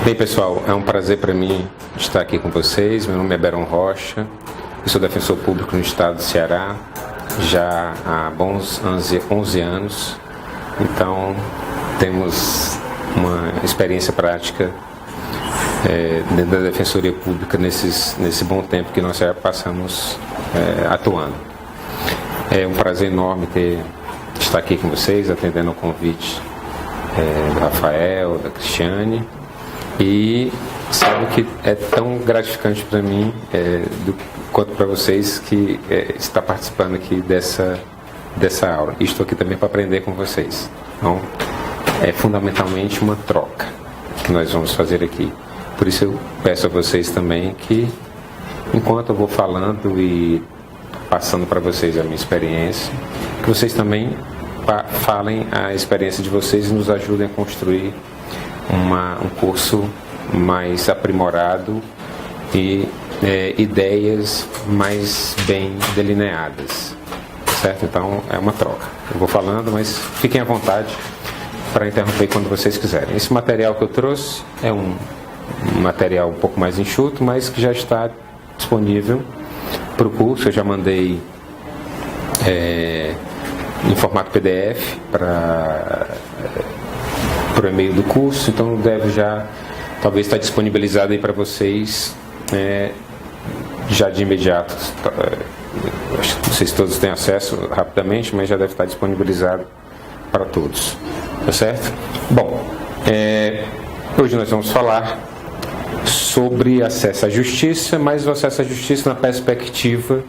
Bem, pessoal, é um prazer para mim estar aqui com vocês. Meu nome é Beron Rocha, eu sou defensor público no estado do Ceará já há bons 11 anos. Então, temos uma experiência prática dentro da Defensoria Pública nesse bom tempo que nós já passamos atuando. É um prazer enorme estar aqui com vocês, atendendo ao convite do Rafael, da Cristiane, e sabe que é tão gratificante para mim quanto para vocês que está participando aqui dessa aula. E estou aqui também para aprender com vocês. Então, é fundamentalmente uma troca que nós vamos fazer aqui. Por isso eu peço a vocês também que, enquanto eu vou falando e passando para vocês a minha experiência, que vocês também falem a experiência de vocês e nos ajudem a construir um curso mais aprimorado e ideias mais bem delineadas, certo? Então é uma troca. Eu vou falando, mas fiquem à vontade para interromper quando vocês quiserem. Esse material que eu trouxe é um material um pouco mais enxuto, mas que já está disponível para o curso. Eu já mandei em formato PDF para o e-mail do curso, então deve já talvez estar disponibilizado aí para vocês já de imediato. Acho que vocês todos têm acesso rapidamente, mas já deve estar disponibilizado para todos, tá certo? Bom, hoje nós vamos falar sobre acesso à justiça, mas o acesso à justiça na perspectiva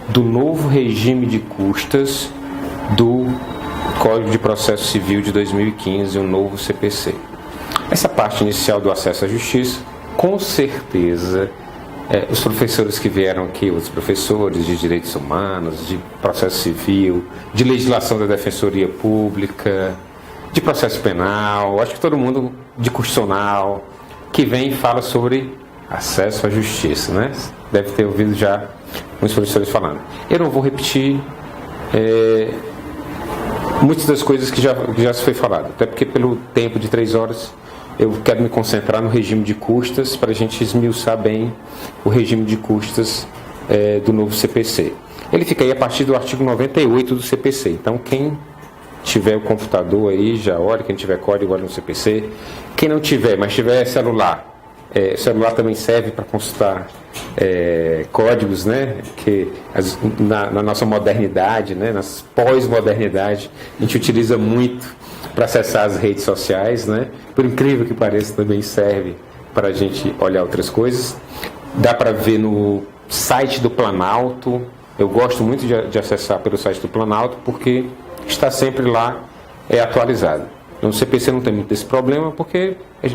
do novo regime de custas do Código de Processo Civil de 2015, o novo CPC. Essa parte inicial do acesso à justiça, com certeza, os professores que vieram aqui, os professores de direitos humanos, de processo civil, de legislação da defensoria pública, de processo penal, acho que todo mundo de constitucional, que vem e fala sobre acesso à justiça, né? Deve ter ouvido já os professores falando. Eu não vou repetir muitas das coisas que já se foi falado, até porque pelo tempo de 3 horas eu quero me concentrar no regime de custas para a gente esmiuçar bem o regime de custas do novo CPC. Ele fica aí a partir do artigo 98 do CPC, então quem tiver o computador aí já olha, quem tiver código olha no CPC, quem não tiver, mas tiver celular, celular também serve para consultar códigos, né? Que na nossa modernidade, né? Nas pós-modernidade, a gente utiliza muito para acessar as redes sociais, né? Por incrível que pareça, também serve para a gente olhar outras coisas. Dá para ver no site do Planalto. Eu gosto muito de acessar pelo site do Planalto porque está sempre lá atualizado. No CPC não tem muito esse problema porque é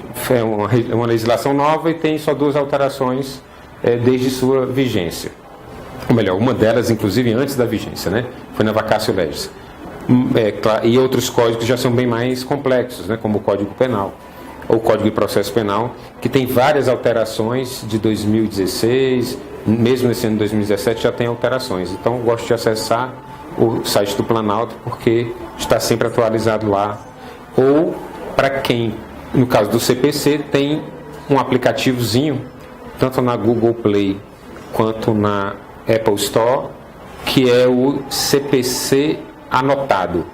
uma legislação nova e tem só 2 alterações desde sua vigência. Ou melhor, uma delas, inclusive, antes da vigência, né? Foi na vacatio legis. E outros códigos já são bem mais complexos, né? Como o Código Penal, ou o Código de Processo Penal, que tem várias alterações de 2016, mesmo nesse ano de 2017 já tem alterações. Então, eu gosto de acessar o site do Planalto porque está sempre atualizado lá. Ou, para quem, no caso do CPC, tem um aplicativozinho, tanto na Google Play quanto na Apple Store, que é o CPC Anotado,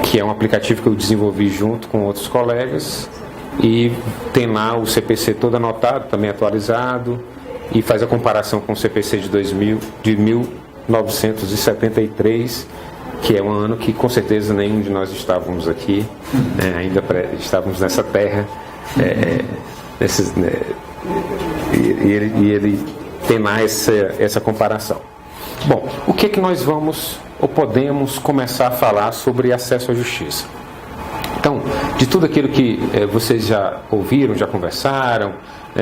que é um aplicativo que eu desenvolvi junto com outros colegas, e tem lá o CPC todo anotado, também atualizado, e faz a comparação com o CPC de 1973, que é um ano que com certeza nenhum de nós estávamos aqui, ainda estávamos nessa terra, e ele tem lá essa comparação. Bom, o que é que nós vamos ou podemos começar a falar sobre acesso à justiça? Então, de tudo aquilo que vocês já ouviram, já conversaram,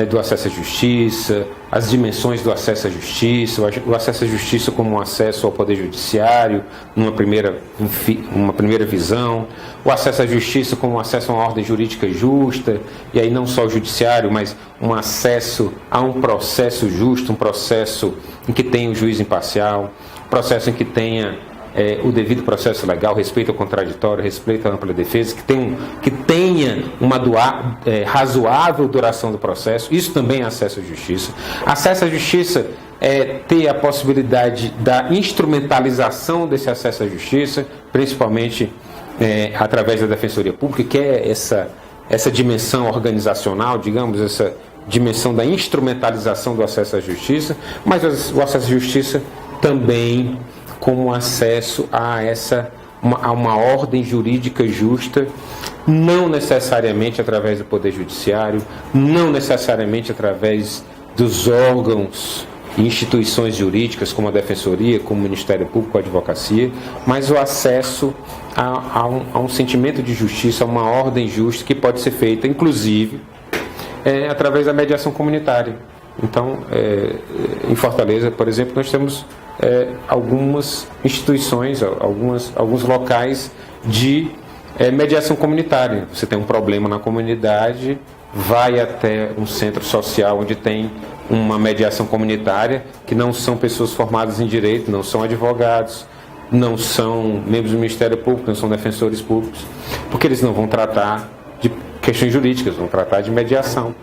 do acesso à justiça, as dimensões do acesso à justiça, o acesso à justiça como um acesso ao poder judiciário, uma primeira visão, o acesso à justiça como um acesso a uma ordem jurídica justa, e aí não só o judiciário, mas um acesso a um processo justo, um processo em que tenha um juiz imparcial, um processo em que tenha o devido processo legal, respeito ao contraditório, respeito à ampla defesa, que tenha uma razoável duração do processo. Isso também é acesso à justiça. Acesso à justiça é ter a possibilidade da instrumentalização desse acesso à justiça, principalmente através da Defensoria Pública, que é essa dimensão organizacional, digamos, essa dimensão da instrumentalização do acesso à justiça, mas o acesso à justiça também como acesso a uma ordem jurídica justa, não necessariamente através do Poder Judiciário, não necessariamente através dos órgãos e instituições jurídicas como a Defensoria, como o Ministério Público, a Advocacia, mas o acesso a um sentimento de justiça, a uma ordem justa que pode ser feita, inclusive, através da mediação comunitária. Então, em Fortaleza, por exemplo, nós temos algumas instituições, alguns locais de mediação comunitária. Você tem um problema na comunidade, vai até um centro social onde tem uma mediação comunitária, que não são pessoas formadas em direito, não são advogados, não são membros do Ministério Público, não são defensores públicos, porque eles não vão tratar de questões jurídicas, vão tratar de mediação.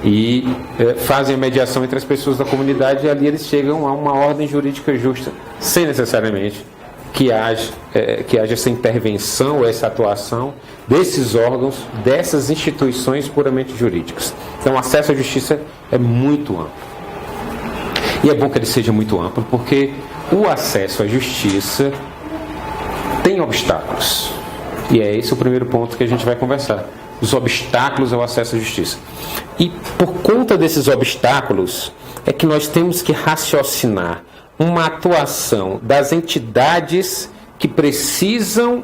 E fazem a mediação entre as pessoas da comunidade, e ali eles chegam a uma ordem jurídica justa, sem necessariamente que haja essa intervenção, essa atuação desses órgãos, dessas instituições puramente jurídicas. Então, o acesso à justiça é muito amplo. E é bom que ele seja muito amplo, porque o acesso à justiça tem obstáculos. E é esse o primeiro ponto que a gente vai conversar. Os obstáculos ao acesso à justiça. E por conta desses obstáculos é que nós temos que raciocinar uma atuação das entidades que precisam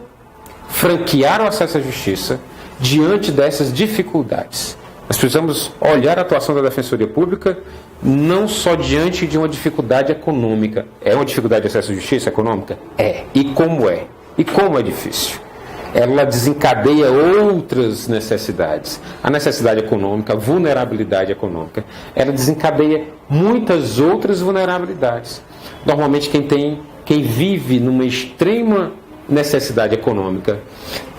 franquear o acesso à justiça diante dessas dificuldades. Nós precisamos olhar a atuação da Defensoria Pública não só diante de uma dificuldade econômica. É uma dificuldade de acesso à justiça econômica? É. E como é? E como é difícil? Ela desencadeia outras necessidades. A necessidade econômica, a vulnerabilidade econômica, ela desencadeia muitas outras vulnerabilidades. Normalmente quem vive numa extrema necessidade econômica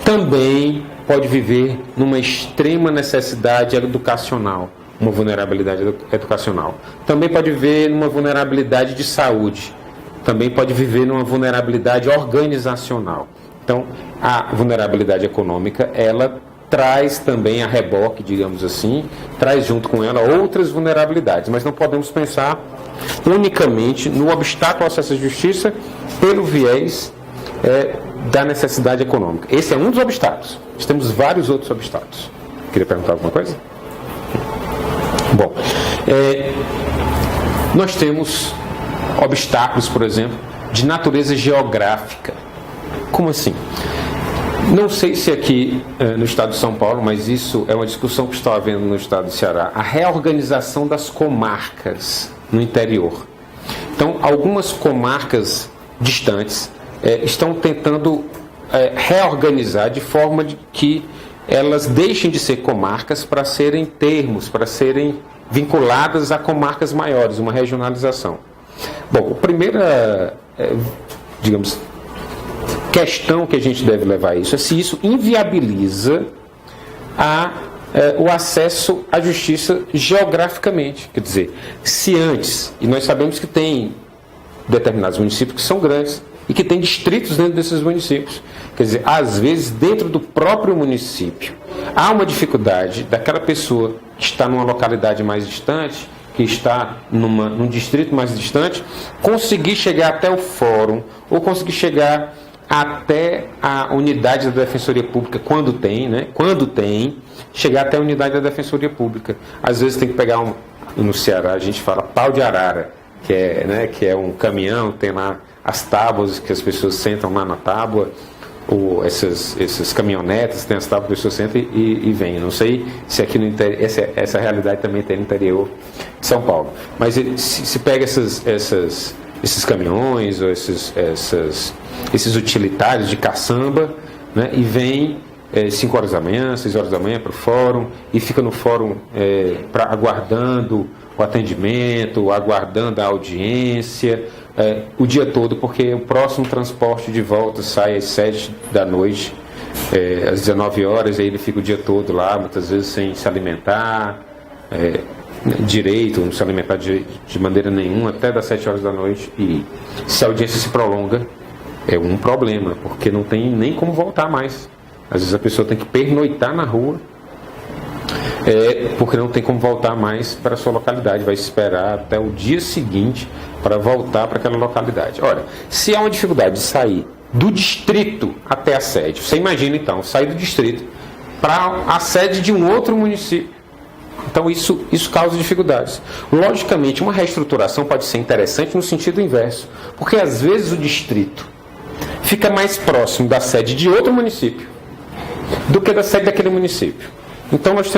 também pode viver numa extrema necessidade educacional, uma vulnerabilidade educacional. Também pode viver numa vulnerabilidade de saúde. Também pode viver numa vulnerabilidade organizacional. Então, a vulnerabilidade econômica, ela traz também a reboque, digamos assim, traz junto com ela outras vulnerabilidades, mas não podemos pensar unicamente no obstáculo ao acesso à justiça pelo viés da necessidade econômica. Esse é um dos obstáculos. Nós temos vários outros obstáculos. Queria perguntar alguma coisa? Bom, nós temos obstáculos, por exemplo, de natureza geográfica. Como assim? Não sei se aqui no estado de São Paulo, mas isso é uma discussão que estou havendo no estado do Ceará, a reorganização das comarcas no interior. Então, algumas comarcas distantes estão tentando reorganizar de forma de que elas deixem de ser comarcas para serem termos, para serem vinculadas a comarcas maiores, uma regionalização. Bom, a primeira, digamos, questão que a gente deve levar a isso é se isso inviabiliza o acesso à justiça geograficamente. Quer dizer, se antes, e nós sabemos que tem determinados municípios que são grandes e que tem distritos dentro desses municípios. Quer dizer, às vezes, dentro do próprio município, há uma dificuldade daquela pessoa que está numa localidade mais distante, que está num distrito mais distante, conseguir chegar até o fórum, ou conseguir chegar até a unidade da Defensoria Pública, quando tem, chegar até a unidade da Defensoria Pública. Às vezes tem que pegar no Ceará a gente fala pau de arara, que é um caminhão, tem lá as tábuas que as pessoas sentam lá na tábua, ou essas caminhonetas, tem as tábuas que as pessoas sentam e vêm. Não sei se aqui no interior, essa realidade também tem no interior de São Paulo. Mas se pega esses caminhões, ou esses utilitários de caçamba, né, e vem 5 horas da manhã, 6 horas da manhã para o fórum, e fica no fórum aguardando o atendimento, aguardando a audiência, o dia todo, porque o próximo transporte de volta sai às 7 da noite, às 19 horas, e aí ele fica o dia todo lá, muitas vezes sem se alimentar direito, não se alimentar de maneira nenhuma, até das 7 horas da noite. E se a audiência se prolonga, é um problema, porque não tem nem como voltar mais. Às vezes a pessoa tem que pernoitar na rua, porque não tem como voltar mais para a sua localidade, vai esperar até o dia seguinte para voltar para aquela localidade. Ora, se há uma dificuldade de sair do distrito até a sede, você imagina então, sair do distrito para a sede de um outro município. Então isso causa dificuldades. Logicamente, uma reestruturação pode ser interessante no sentido inverso, porque às vezes o distrito fica mais próximo da sede de outro município do que da sede daquele município. Então nós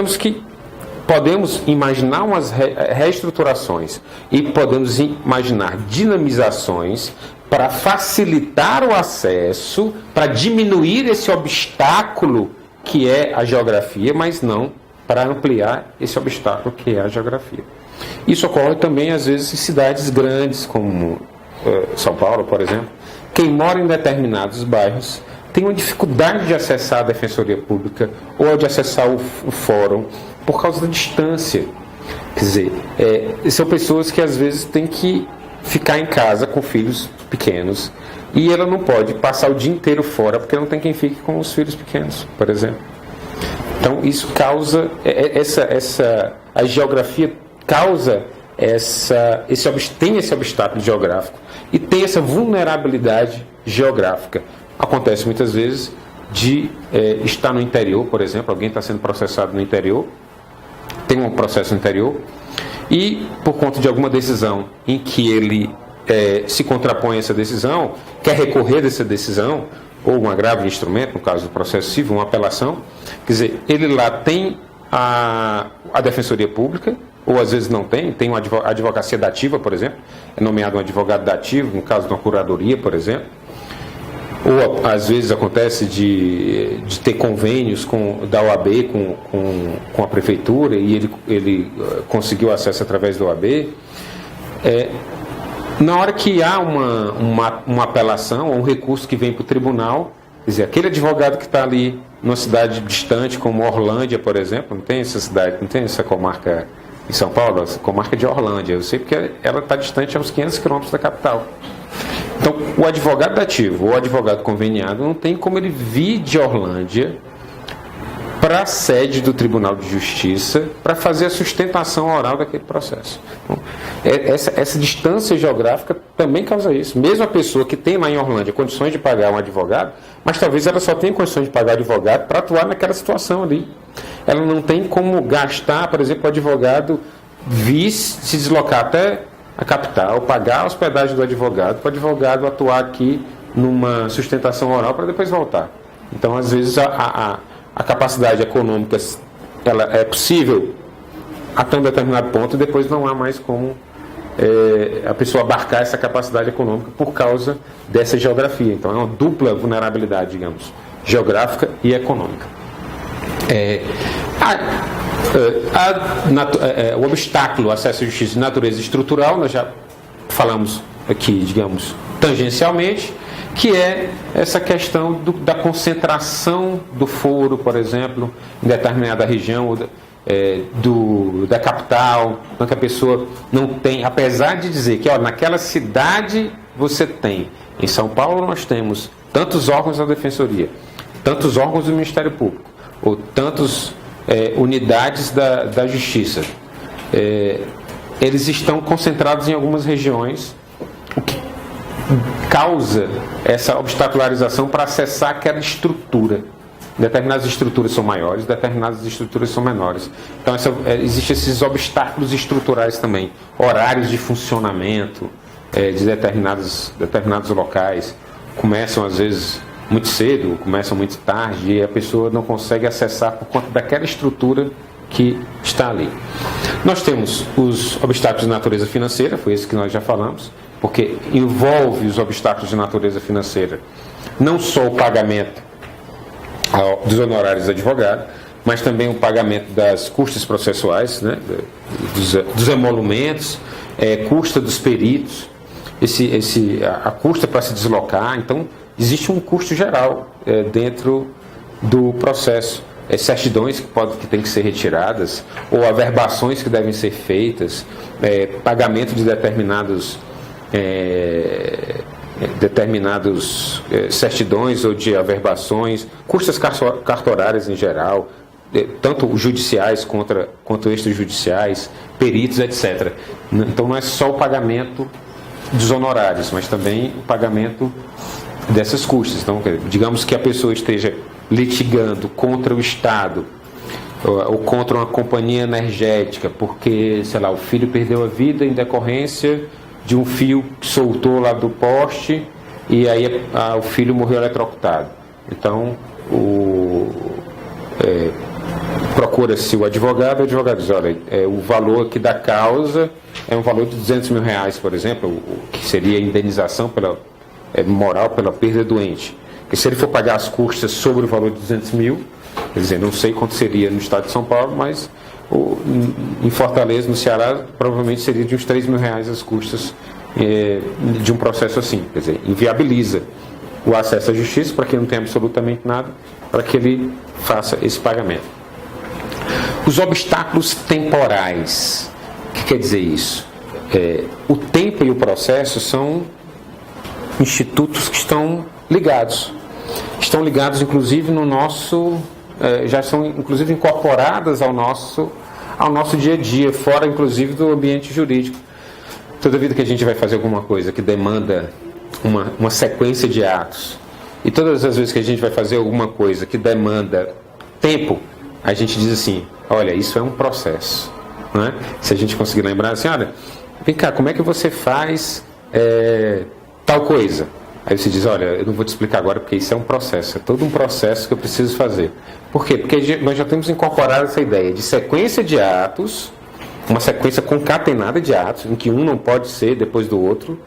podemos imaginar umas reestruturações e podemos imaginar dinamizações para facilitar o acesso, para diminuir esse obstáculo que é a geografia, mas não para ampliar esse obstáculo que é a geografia. Isso ocorre também às vezes em cidades grandes, como São Paulo, por exemplo. Quem mora em determinados bairros tem uma dificuldade de acessar a Defensoria Pública ou de acessar o fórum por causa da distância. Quer dizer, são pessoas que às vezes têm que ficar em casa com filhos pequenos e ela não pode passar o dia inteiro fora porque não tem quem fique com os filhos pequenos, por exemplo. Então isso causa, a geografia causa tem esse obstáculo geográfico e tem essa vulnerabilidade geográfica. Acontece muitas vezes de estar no interior, por exemplo, alguém está sendo processado no interior, tem um processo no interior, e por conta de alguma decisão em que ele se contrapõe a essa decisão, quer recorrer dessa decisão, ou um agravo de instrumento, no caso do processo civil, uma apelação, quer dizer, ele lá tem a Defensoria Pública, ou às vezes não tem uma advocacia dativa, por exemplo, é nomeado um advogado dativo, no caso de uma curadoria, por exemplo, ou às vezes acontece de ter convênios da OAB com a prefeitura e ele conseguiu acesso através da OAB. Na hora que há uma apelação ou um recurso que vem para o tribunal, quer dizer, aquele advogado que está ali numa cidade distante, como Orlândia, por exemplo, não tem essa cidade, não tem essa comarca em São Paulo, essa comarca de Orlândia, eu sei porque ela está distante a uns 500 quilômetros da capital. Então, o advogado dativo ou o advogado conveniado não tem como ele vir de Orlândia para a sede do Tribunal de Justiça para fazer a sustentação oral daquele processo. Então, essa distância geográfica também causa isso. Mesmo a pessoa que tem lá em Orlândia condições de pagar um advogado, mas talvez ela só tenha condições de pagar advogado para atuar naquela situação ali. Ela não tem como gastar, por exemplo, o advogado se deslocar até a capital, pagar a hospedagem do advogado, para o advogado atuar aqui numa sustentação oral para depois voltar. Então, às vezes, a capacidade econômica ela é possível até um determinado ponto e depois não há mais como a pessoa abarcar essa capacidade econômica por causa dessa geografia. Então, é uma dupla vulnerabilidade, digamos, geográfica e econômica. O obstáculo ao acesso à justiça de natureza estrutural, nós já falamos aqui, digamos, tangencialmente, que é essa questão da concentração do foro, por exemplo, em determinada região da capital, então que a pessoa não tem, apesar de dizer que naquela cidade você tem, em São Paulo nós temos tantos órgãos da Defensoria, tantos órgãos do Ministério Público, ou tantas unidades da Justiça, eles estão concentrados em algumas regiões, o que causa essa obstacularização para acessar aquela estrutura. Determinadas estruturas são maiores, determinadas estruturas são menores. Então existem esses obstáculos estruturais também, horários de funcionamento de determinados locais, começam às vezes muito cedo, começam muito tarde e a pessoa não consegue acessar por conta daquela estrutura que está ali. Nós temos os obstáculos de natureza financeira, foi esse que nós já falamos, porque envolve os obstáculos de natureza financeira não só o pagamento dos honorários do advogado, mas também o pagamento das custas processuais, né, dos emolumentos, custa dos peritos, a custa para se deslocar. Então, existe um custo geral dentro do processo. Certidões que têm que ser retiradas, ou averbações que devem ser feitas, pagamento de determinados certidões ou de averbações, custas cartorárias em geral, tanto judiciais quanto extrajudiciais, peritos, etc. Então não é só o pagamento dos honorários, mas também o pagamento dessas custas. Então, digamos que a pessoa esteja litigando contra o Estado ou contra uma companhia energética porque, sei lá, o filho perdeu a vida em decorrência de um fio que soltou lá do poste e aí o filho morreu eletrocutado. Então, procura-se o advogado diz, olha, o valor aqui da causa é um valor de R$200 mil, por exemplo, que seria a indenização moral pela perda doente. Porque se ele for pagar as custas sobre o valor de 200 mil, quer dizer, não sei quanto seria no estado de São Paulo, mas em Fortaleza, no Ceará, provavelmente seria de uns R$3 mil as custas de um processo assim. Quer dizer, inviabiliza o acesso à justiça para quem não tem absolutamente nada, para que ele faça esse pagamento. Os obstáculos temporais. O que quer dizer isso? O tempo e o processo são institutos que estão ligados, inclusive no nosso, já são inclusive incorporadas ao nosso dia a dia, fora inclusive do ambiente jurídico. Toda vida que a gente vai fazer alguma coisa que demanda uma sequência de atos, e todas as vezes que a gente vai fazer alguma coisa que demanda tempo, a gente diz assim, olha, isso é um processo, não é? Se a gente conseguir lembrar assim, olha, vem cá, como é que você faz tal coisa? Aí você diz, olha, eu não vou te explicar agora porque isso é um processo, é todo um processo que eu preciso fazer. Por quê? Porque nós já temos incorporado essa ideia de sequência de atos, uma sequência concatenada de atos, em que um não pode ser depois do outro,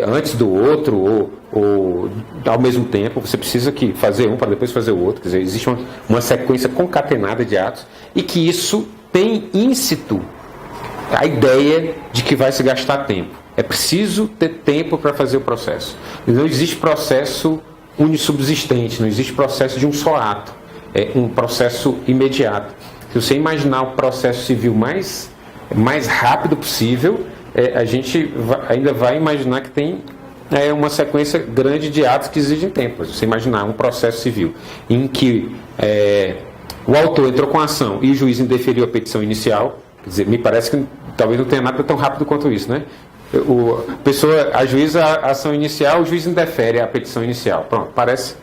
antes do outro, ou ao mesmo tempo, você precisa fazer um para depois fazer o outro. Quer dizer, existe uma sequência concatenada de atos, e que isso tem íncito a ideia de que vai se gastar tempo. É preciso ter tempo para fazer o processo. Não existe processo unissubsistente, não existe processo de um só ato. É um processo imediato. Se você imaginar o processo civil mais rápido possível, a gente ainda vai imaginar que tem uma sequência grande de atos que exigem tempo. Se você imaginar um processo civil em que o autor entrou com a ação e o juiz indeferiu a petição inicial, quer dizer, me parece que talvez não tenha nada tão rápido quanto isso, né? A pessoa ajuiza a ação inicial, o juiz indefere a petição inicial. Pronto, parece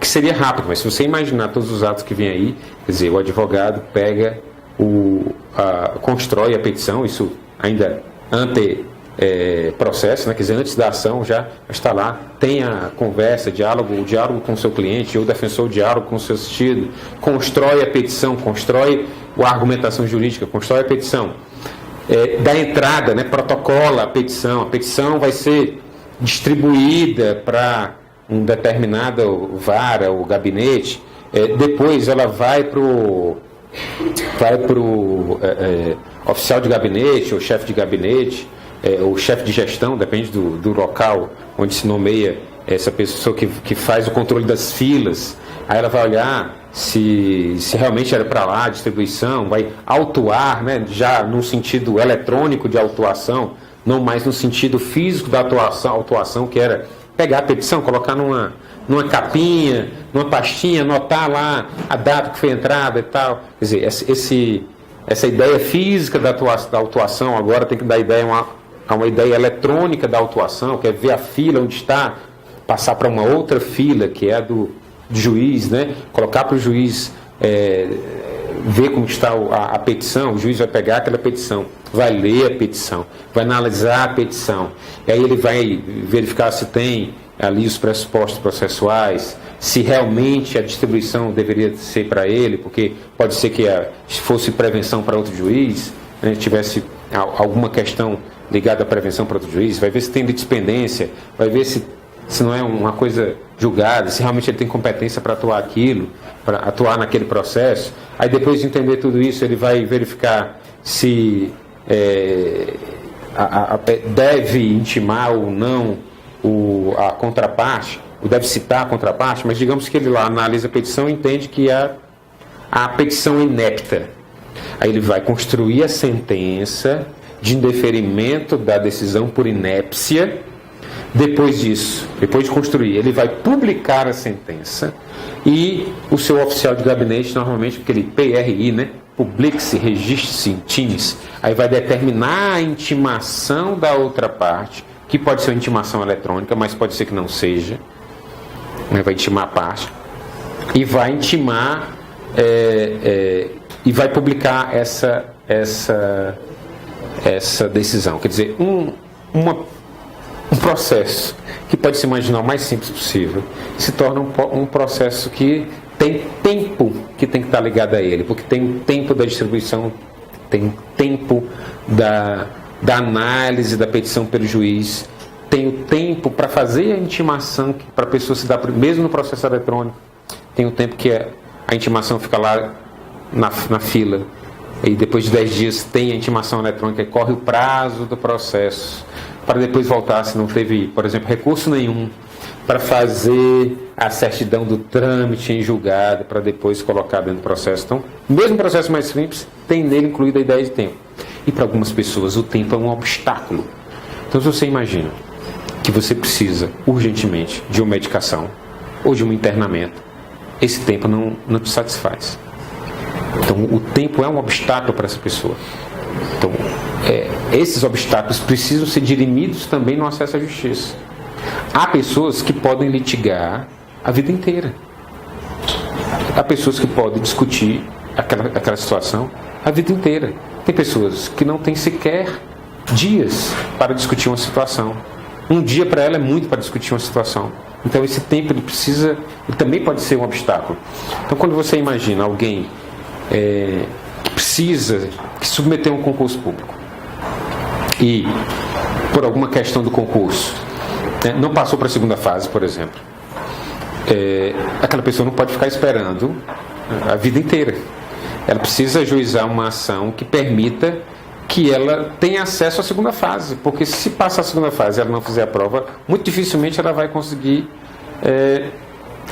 que seria rápido, mas se você imaginar todos os atos que vêm aí, quer dizer, o advogado pega, constrói a petição, isso ainda processo, né? Quer dizer, antes da ação já está lá, tem a conversa, o diálogo com o seu cliente, ou o defensor, o diálogo com o seu assistido, constrói a petição, constrói a argumentação jurídica, constrói a petição. Da entrada, né, protocola a petição vai ser distribuída para um determinado vara ou gabinete, depois ela vai para o oficial de gabinete ou chefe de gabinete, ou chefe de gestão, depende do local onde se nomeia essa pessoa que faz o controle das filas. Aí ela vai olhar se realmente era para lá a distribuição, vai autuar, né, já no sentido eletrônico de autuação, não mais no sentido físico da autuação, que era pegar a petição, colocar numa capinha, numa pastinha, anotar lá a data que foi entrada e tal. Quer dizer, essa ideia física da autuação agora tem que dar a uma ideia eletrônica da autuação, que é ver a fila onde está, passar para uma outra fila, que é a do juiz, né? Colocar para o juiz ver como está a petição, o juiz vai pegar aquela petição, vai ler a petição, vai analisar a petição, e aí ele vai verificar se tem ali os pressupostos processuais, se realmente a distribuição deveria ser para ele, porque pode ser que se fosse prevenção para outro juiz, né, tivesse alguma questão ligada à prevenção para outro juiz, vai ver se tem litispendência, vai ver se não é uma coisa julgada, se realmente ele tem competência para atuar naquele processo. Aí depois de entender tudo isso, ele vai verificar se deve intimar ou não a contraparte, ou deve citar a contraparte, mas digamos que ele lá analisa a petição e entende que a petição é inepta. Aí ele vai construir a sentença de indeferimento da decisão por inépcia. Depois disso, depois de construir, ele vai publicar a sentença e o seu oficial de gabinete, normalmente aquele PRI, né? Publique-se, registre-se, intime-se. Aí vai determinar a intimação da outra parte, que pode ser uma intimação eletrônica, mas pode ser que não seja. Vai intimar a parte e vai intimar e vai publicar essa decisão. Quer dizer, um processo que pode se imaginar o mais simples possível se torna um processo que tem tempo que tem que estar ligado a ele, porque tem o tempo da distribuição, tem o tempo da análise da petição pelo juiz, tem o tempo para fazer a intimação, para a pessoa se dar, mesmo no processo eletrônico, tem o tempo que a intimação fica lá na fila, e depois de 10 dias tem a intimação eletrônica e corre o prazo do processo, para depois voltar, se não teve, por exemplo, recurso nenhum, para fazer a certidão do trâmite em julgado, para depois colocar dentro do processo. Então, mesmo o processo mais simples, tem nele incluída a ideia de tempo. E para algumas pessoas o tempo é um obstáculo. Então, se você imagina que você precisa urgentemente de uma medicação ou de um internamento, esse tempo não te satisfaz. Então, o tempo é um obstáculo para essa pessoa. Então, esses obstáculos precisam ser dirimidos também no acesso à justiça. Há pessoas que podem litigar a vida inteira. Há pessoas que podem discutir aquela situação a vida inteira. Tem pessoas que não têm sequer dias para discutir uma situação. Um dia para ela é muito para discutir uma situação. Então esse tempo ele também pode ser um obstáculo. Então quando você imagina alguém que submeteu um concurso público e por alguma questão do concurso não passou para a segunda fase, por exemplo, aquela pessoa não pode ficar esperando a vida inteira. Ela precisa ajuizar uma ação que permita que ela tenha acesso à segunda fase, porque se passar a segunda fase e ela não fizer a prova, muito dificilmente ela vai conseguir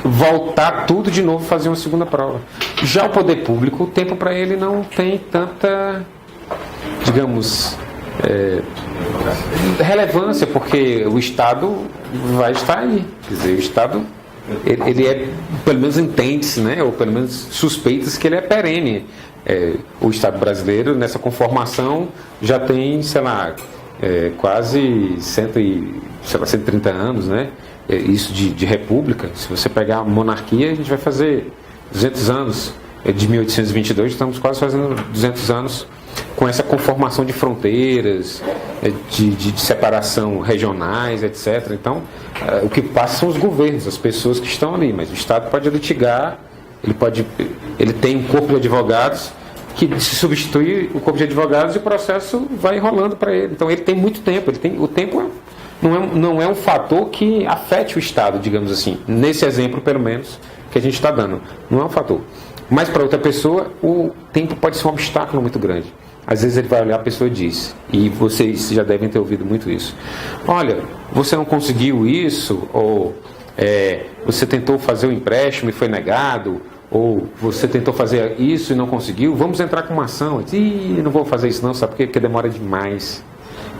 voltar tudo de novo, fazer uma segunda prova. Já o poder público, o tempo para ele não tem tanta, digamos, relevância, porque o Estado vai estar aí. Quer dizer, o Estado, ele pelo menos entende-se, né, ou pelo menos suspeita-se que ele é perene. O Estado brasileiro, nessa conformação, já tem, sei lá, quase 130 anos, né? Isso de república. Se você pegar a monarquia, a gente vai fazer 200 anos. De 1822, estamos quase fazendo 200 anos com essa conformação de fronteiras, de separação regionais, etc. Então, o que passa são os governos, as pessoas que estão ali, mas o Estado pode litigar, ele tem um corpo de advogados que se substitui o corpo de advogados e o processo vai enrolando para ele. Então, ele tem muito tempo, o tempo não é um fator que afete o Estado, digamos assim, nesse exemplo, pelo menos, que a gente está dando. Não é um fator. Mas para outra pessoa, o tempo pode ser um obstáculo muito grande. Às vezes ele vai olhar, a pessoa diz, e vocês já devem ter ouvido muito isso: olha, você não conseguiu isso, ou você tentou fazer um empréstimo e foi negado, ou você tentou fazer isso e não conseguiu, vamos entrar com uma ação. Não vou fazer isso não, sabe por quê? Porque demora demais.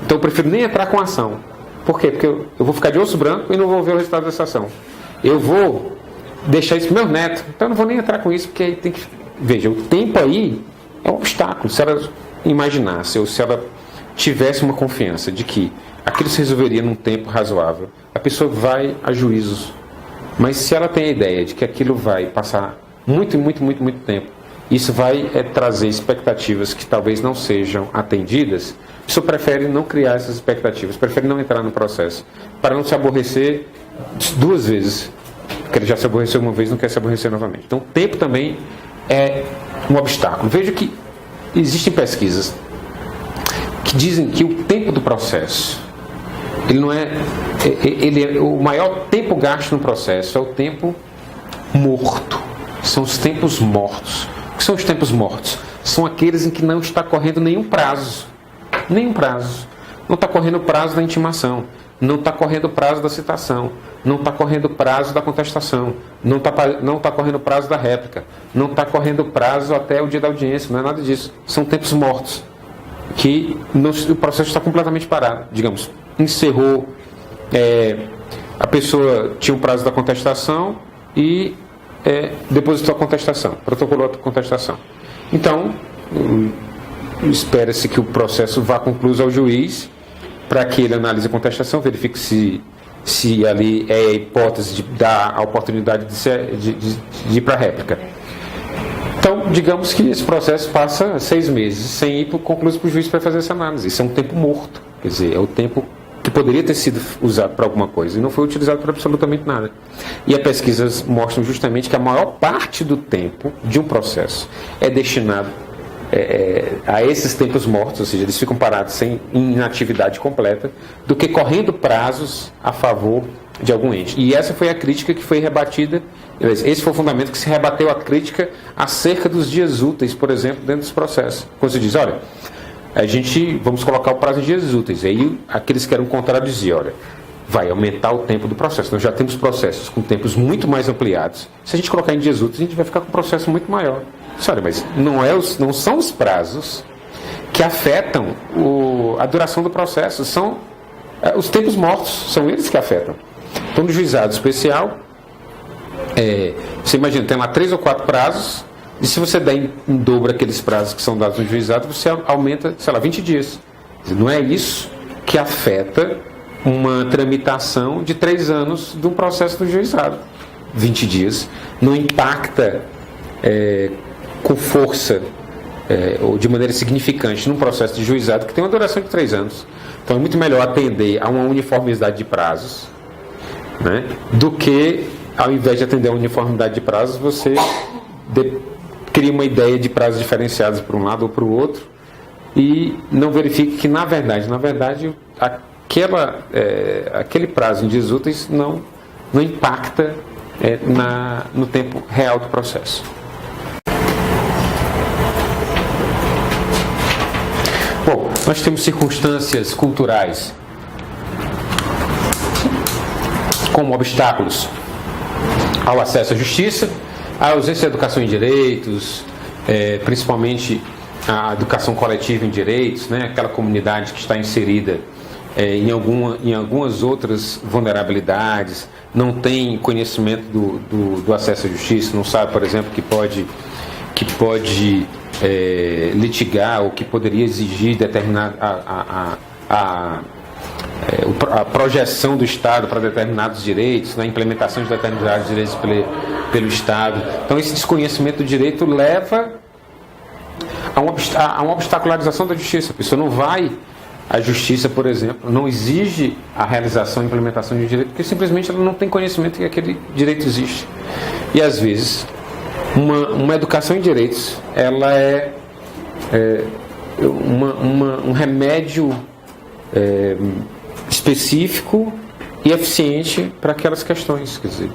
Então eu prefiro nem entrar com ação. Por quê? Porque eu vou ficar de osso branco e não vou ver o resultado dessa ação. Eu vou deixar isso para meus netos, então eu não vou nem entrar com isso, porque aí tem que... Veja, o tempo aí é um obstáculo. Se ela imaginasse, ou se ela tivesse uma confiança de que aquilo se resolveria num tempo razoável, a pessoa vai a juízos. Mas se ela tem a ideia de que aquilo vai passar muito tempo, isso vai trazer expectativas que talvez não sejam atendidas, a pessoa prefere não criar essas expectativas, prefere não entrar no processo, para não se aborrecer 2 vezes. Porque ele já se aborreceu uma vez, não quer se aborrecer novamente. Então, o tempo também é um obstáculo. Veja que existem pesquisas que dizem que o tempo do processo, o maior tempo gasto no processo é o tempo morto. São os tempos mortos. O que são os tempos mortos? São aqueles em que não está correndo nenhum prazo. Nenhum prazo. Não está correndo o prazo da intimação, não está correndo o prazo da citação, não está correndo o prazo da contestação, não está correndo o prazo da réplica, não está correndo o prazo até o dia da audiência, não é nada disso. São tempos mortos, que o processo está completamente parado. Digamos, encerrou, a pessoa tinha o prazo da contestação e depositou a contestação, protocolou a contestação. Então, espera-se que o processo vá concluído ao juiz, para que ele analise a contestação, verifique se ali é a hipótese de dar a oportunidade de ir para a réplica. Então, digamos que esse processo passa 6 meses sem ir concluído para o juiz para fazer essa análise. Isso é um tempo morto, quer dizer, é o tempo que poderia ter sido usado para alguma coisa e não foi utilizado para absolutamente nada. E as pesquisas mostram justamente que a maior parte do tempo de um processo é destinado a esses tempos mortos, ou seja, eles ficam parados em inatividade completa, do que correndo prazos a favor de algum ente. E essa foi a crítica que foi rebatida, esse foi o fundamento que se rebateu a crítica acerca dos dias úteis, por exemplo, dentro dos processos. Quando se diz, olha, vamos colocar o prazo em dias úteis, aí aqueles que eram contrários diziam, olha, vai aumentar o tempo do processo. Nós já temos processos com tempos muito mais ampliados. Se a gente colocar em dias úteis, a gente vai ficar com um processo muito maior. Olha, mas não são os prazos que afetam a duração do processo, são os tempos mortos, são eles que afetam. Então, no juizado especial, você imagina, tem lá 3 ou 4 prazos, e se você der em dobro aqueles prazos que são dados no juizado, você aumenta, 20 dias. Não é isso que afeta uma tramitação de 3 anos de um processo do juizado. 20 dias não impacta com força ou de maneira significante num processo de juizado que tem uma duração de 3 anos. Então é muito melhor atender a uma uniformidade de prazos, né, do que, ao invés de atender a uniformidade de prazos, você cria uma ideia de prazos diferenciados para um lado ou para o outro e não verifique que, na verdade, aquele prazo em dias úteis não impacta no tempo real do processo. Bom, nós temos circunstâncias culturais como obstáculos ao acesso à justiça, a ausência de educação em direitos, principalmente a educação coletiva em direitos, né? Aquela comunidade que está inserida em algumas outras vulnerabilidades, não tem conhecimento do acesso à justiça, não sabe, por exemplo, que pode litigar ou que poderia exigir a projeção do Estado para determinados direitos, a implementação de determinados direitos pelo Estado. Então, esse desconhecimento do direito leva a uma obstacularização da justiça. A pessoa não vai à justiça, por exemplo, não exige a realização e implementação de um direito, porque simplesmente ela não tem conhecimento que aquele direito existe. E, às vezes, uma educação em direitos, ela é um remédio específico e eficiente para aquelas questões. Quer dizer,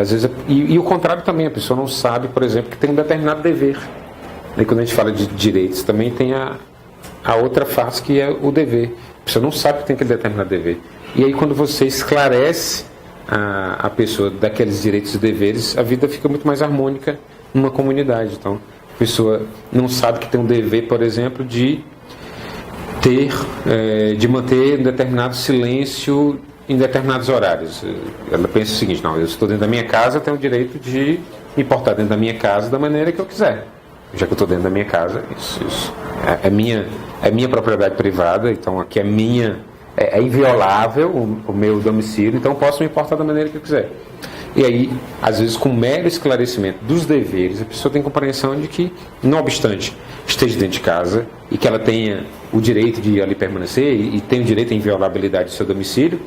às vezes, e o contrário também, a pessoa não sabe, por exemplo, que tem um determinado dever. E quando a gente fala de direitos, também tem a outra face, que é o dever. A pessoa não sabe que tem aquele determinado dever. E aí, quando você esclarece a pessoa daqueles direitos e deveres, a vida fica muito mais harmônica numa comunidade. Então, a pessoa não sabe que tem um dever, por exemplo, de manter um determinado silêncio em determinados horários. Ela pensa o seguinte: não, eu estou dentro da minha casa, eu tenho o direito de me portar dentro da minha casa da maneira que eu quiser. Já que eu estou dentro da minha casa, isso é minha propriedade privada, então aqui é inviolável o meu domicílio, então eu posso me portar da maneira que eu quiser. E aí, às vezes, com mero esclarecimento dos deveres, a pessoa tem compreensão de que, não obstante esteja dentro de casa e que ela tenha o direito de ali permanecer e tem o direito à inviolabilidade do seu domicílio,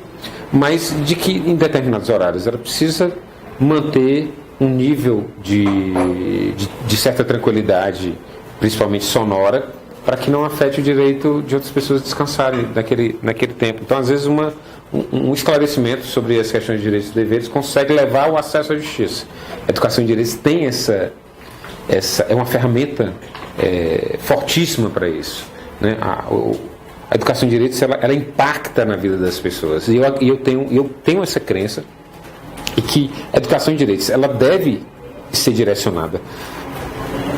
mas de que em determinados horários ela precisa manter um nível de certa tranquilidade, principalmente sonora, para que não afete o direito de outras pessoas descansarem naquele tempo. Então, às vezes, um esclarecimento sobre as questões de direitos e deveres consegue levar ao acesso à justiça. A educação em direitos tem é uma ferramenta fortíssima para isso, né? A educação em direitos, ela impacta na vida das pessoas. E eu tenho essa crença e que a educação em direitos, ela deve ser direcionada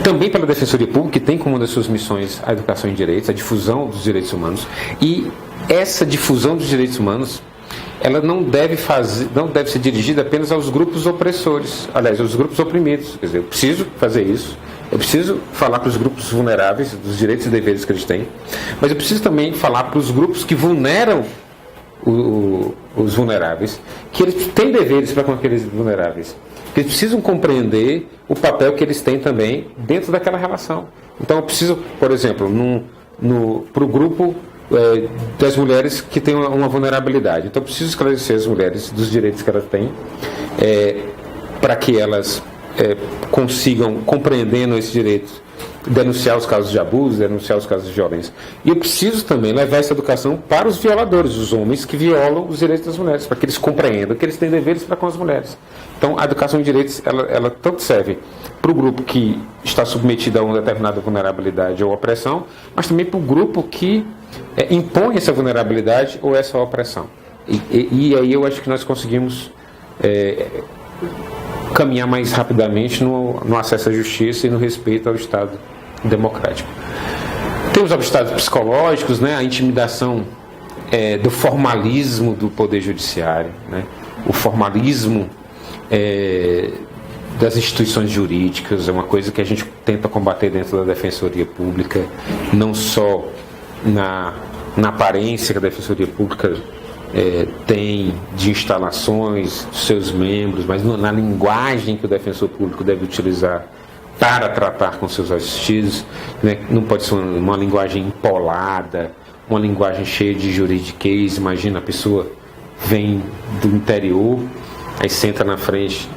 também pela Defensoria Pública, que tem como uma das suas missões a educação em direitos, a difusão dos direitos humanos. E essa difusão dos direitos humanos, ela não deve ser dirigida apenas aos grupos opressores, aliás, aos grupos oprimidos. Quer dizer, eu preciso fazer isso, eu preciso falar para os grupos vulneráveis dos direitos e deveres que eles têm, mas eu preciso também falar para os grupos que vulneram os vulneráveis, que eles têm deveres para com aqueles vulneráveis, que eles precisam compreender o papel que eles têm também dentro daquela relação. Então eu preciso, por exemplo, para o grupo das mulheres que têm uma vulnerabilidade. Então eu preciso esclarecer as mulheres dos direitos que elas têm, para que elas consigam, compreendendo esses direitos, denunciar os casos de abuso, denunciar os casos de violência. E eu preciso também levar essa educação para os violadores, os homens que violam os direitos das mulheres, para que eles compreendam que eles têm deveres para com as mulheres. Então, a educação em direitos, ela tanto serve para o grupo que está submetido a uma determinada vulnerabilidade ou opressão, mas também para o grupo que impõe essa vulnerabilidade ou essa opressão. E aí eu acho que nós conseguimos caminhar mais rapidamente no acesso à justiça e no respeito ao Estado democrático. Tem os obstáculos psicológicos, né, a intimidação do formalismo do Poder Judiciário, né, o formalismo das instituições jurídicas, é uma coisa que a gente tenta combater dentro da Defensoria Pública, não só na aparência que a Defensoria Pública tem de instalações dos seus membros, mas na linguagem que o defensor público deve utilizar para tratar com seus assistidos, né? Não pode ser uma linguagem empolada, uma linguagem cheia de juridiquês. Imagina, a pessoa vem do interior, aí senta na frente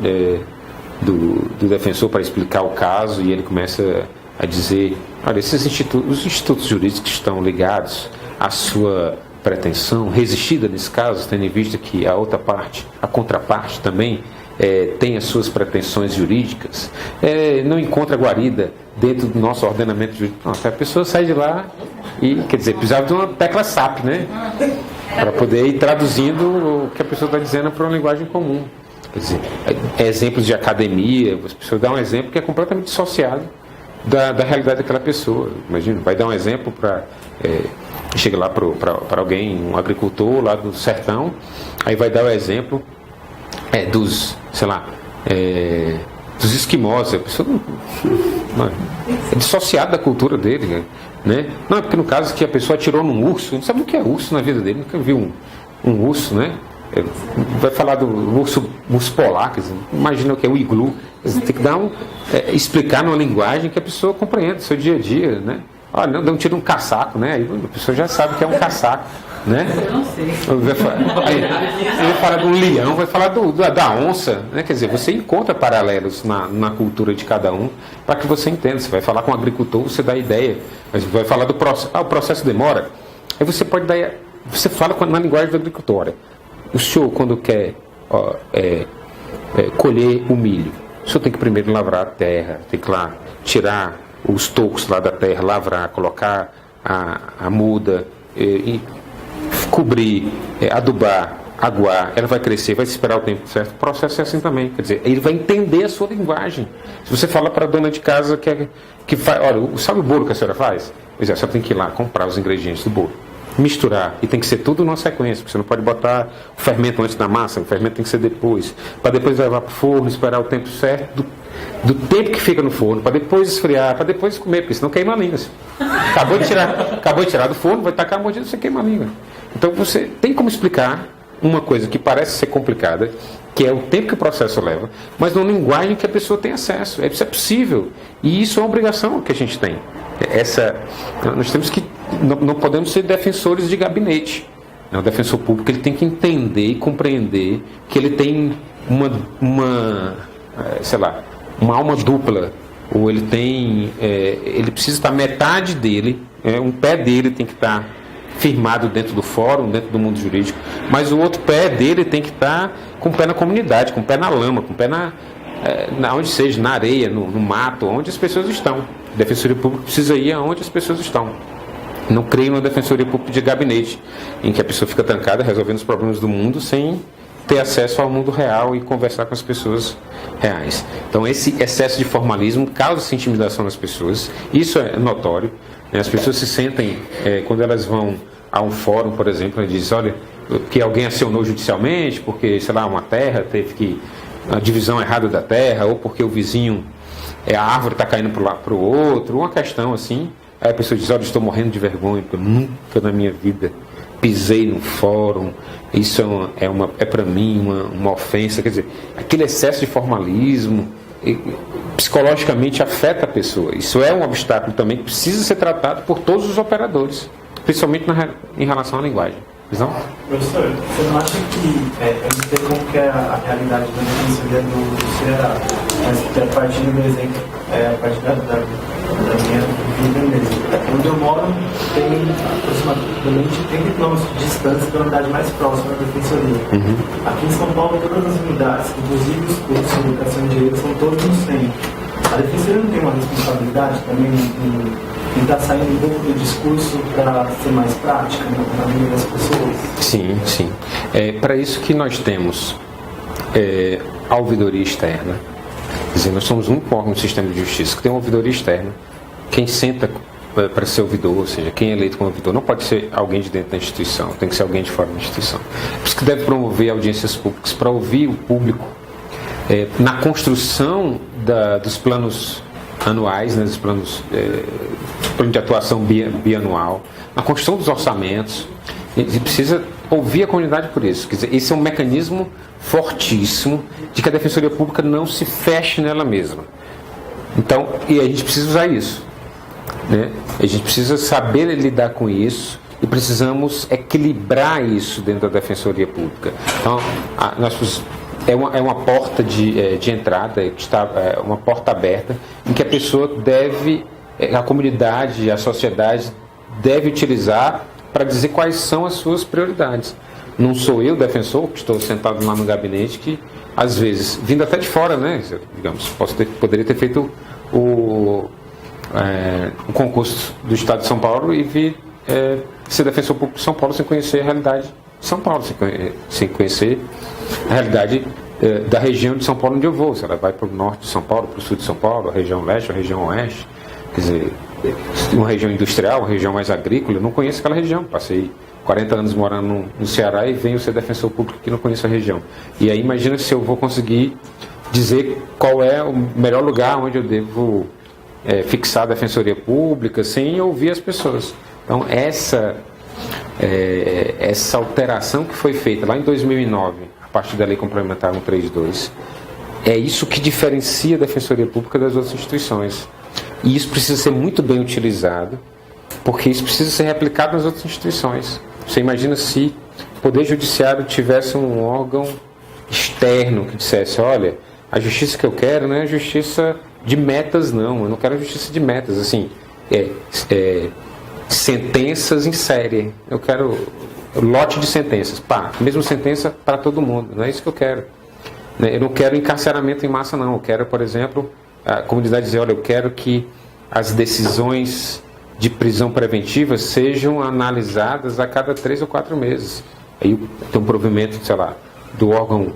do defensor para explicar o caso e ele começa a dizer: olha, os institutos jurídicos que estão ligados à sua pretensão, resistida nesse caso, tendo em vista que a outra parte, a contraparte também tem as suas pretensões jurídicas, não encontra guarida dentro do nosso ordenamento jurídico. Nossa, a pessoa sai de lá e, quer dizer, precisava de uma tecla SAP, né? Para poder ir traduzindo o que a pessoa está dizendo para uma linguagem comum. Quer dizer, exemplos de academia, as pessoas dão um exemplo que é completamente dissociado da realidade daquela pessoa. Imagina, vai dar um exemplo para... chega lá para alguém, um agricultor lá do sertão, aí vai dar o exemplo dos, sei lá, dos esquimós. A pessoa é dissociada da cultura dele, né? Não, é porque no caso que a pessoa atirou num urso, não sabe o que é urso na vida dele, nunca viu um urso, né? Vai falar do urso polar, quer dizer, imagina o que é o iglu. Tem que dar explicar numa linguagem que a pessoa compreenda, seu dia a dia, né? Olha, não, dá um tiro um caçaco, né? Aí a pessoa já sabe que é um caçaco, né? Eu não sei. Ele vai falar do leão, vai falar da onça, né? Quer dizer, você encontra paralelos na cultura de cada um para que você entenda. Você vai falar com o agricultor, você dá ideia. Mas vai falar do processo. O processo demora. Aí você pode dar... Você fala na linguagem do agricultor. Olha, o senhor, quando quer colher o milho, o senhor tem que primeiro lavrar a terra, tem que lá tirar os tocos lá da terra, lavrar, colocar a muda, cobrir, adubar, aguar, ela vai crescer, vai esperar o tempo certo. O processo é assim também, quer dizer, ele vai entender a sua linguagem. Se você fala para a dona de casa que faz, olha, sabe o bolo que a senhora faz? Pois é, a senhora tem que ir lá comprar os ingredientes do bolo, misturar, e tem que ser tudo numa sequência, porque você não pode botar o fermento antes da massa, o fermento tem que ser depois, para depois levar para o forno, esperar o tempo certo do tempo que fica no forno, para depois esfriar, para depois comer, porque senão queima a língua. Acabou de tirar do forno, vai tacar a mordida, você queima a língua. Então você tem como explicar uma coisa que parece ser complicada, que é o tempo que o processo leva, mas numa linguagem que a pessoa tem acesso. Isso é possível, e isso é uma obrigação que a gente tem. Nós temos que, não podemos ser defensores de gabinete. O defensor público, ele tem que entender e compreender que ele tem uma alma dupla, ou ele precisa estar metade dele, um pé dele tem que estar firmado dentro do fórum, dentro do mundo jurídico, mas o outro pé dele tem que estar com o pé na comunidade, com o pé na lama, com o pé onde seja, na areia, no mato, onde as pessoas estão. A Defensoria Pública precisa ir aonde as pessoas estão. Não creio numa defensoria pública de gabinete, em que a pessoa fica trancada resolvendo os problemas do mundo sem ter acesso ao mundo real e conversar com as pessoas reais. Então, esse excesso de formalismo causa essa intimidação nas pessoas. Isso é notório. Né? As pessoas se sentem, quando elas vão a um fórum, por exemplo, e dizem, olha, que alguém acionou judicialmente, porque, sei lá, uma terra teve que... a divisão errada da terra, ou porque o vizinho, a árvore está caindo para o outro, uma questão assim. Aí a pessoa diz, olha, estou morrendo de vergonha, porque eu nunca na minha vida pisei no fórum, isso é para mim uma ofensa. Quer dizer, aquele excesso de formalismo psicologicamente afeta a pessoa. Isso é um obstáculo também que precisa ser tratado por todos os operadores, principalmente em relação à linguagem. Não? Professor, você não acha que eu não sei como que é a realidade da defensoria do Ceará, mas a partir do meu exemplo, a partir da minha vida mesmo. Onde eu moro tem aproximadamente 30 quilômetros de distância da unidade mais próxima da defensoria. Uhum. Aqui em São Paulo, todas as unidades, inclusive os cursos de educação de direito, são todos no centro. A defensoria não tem uma responsabilidade também em estar saindo um pouco do discurso para ser mais prática na vida das pessoas? Sim, sim. Para isso que nós temos a ouvidoria externa. Quer dizer, nós somos um órgão do sistema de justiça que tem uma ouvidoria externa. Quem senta para ser ouvidor, ou seja, quem é eleito como ouvidor, não pode ser alguém de dentro da instituição, tem que ser alguém de fora da instituição. Por isso que deve promover audiências públicas para ouvir o público na construção dos planos anuais, né, dos planos de atuação bianual, na construção dos orçamentos. E precisa ouvir a comunidade por isso. Quer dizer, esse é um mecanismo fortíssimo de que a Defensoria Pública não se feche nela mesma. Então, e a gente precisa usar isso. Né? A gente precisa saber lidar com isso e precisamos equilibrar isso dentro da Defensoria Pública. Então, é uma porta de entrada, uma porta aberta, em que a pessoa a comunidade, a sociedade deve utilizar para dizer quais são as suas prioridades. Não sou eu, defensor, que estou sentado lá no gabinete, que às vezes, vindo até de fora, né, digamos, poderia ter feito o concurso do Estado de São Paulo e vir ser defensor público de São Paulo sem conhecer a realidade de São Paulo, sem conhecer a realidade da região de São Paulo onde eu vou. Se ela vai para o norte de São Paulo, para o sul de São Paulo, a região leste, a região oeste, quer dizer, uma região industrial, uma região mais agrícola, eu não conheço aquela região. Passei 40 anos morando no Ceará e venho ser defensor público que não conheço a região. E aí imagina se eu vou conseguir dizer qual é o melhor lugar onde eu devo fixar a defensoria pública sem ouvir as pessoas. Então essa alteração que foi feita lá em 2009, a partir da Lei Complementar 132, é isso que diferencia a Defensoria Pública das outras instituições. E isso precisa ser muito bem utilizado, porque isso precisa ser replicado nas outras instituições. Você imagina se o Poder Judiciário tivesse um órgão externo que dissesse, olha, a justiça que eu quero não é a justiça de metas, não. Eu não quero a justiça de metas, assim, sentenças em série. Eu quero lote de sentenças, mesma sentença para todo mundo. Não é isso que eu quero. Eu não quero encarceramento em massa, não. Eu quero, por exemplo, a comunidade dizer, olha, eu quero que as decisões de prisão preventiva sejam analisadas a cada 3 ou 4 meses. Aí tem um provimento, sei lá, do órgão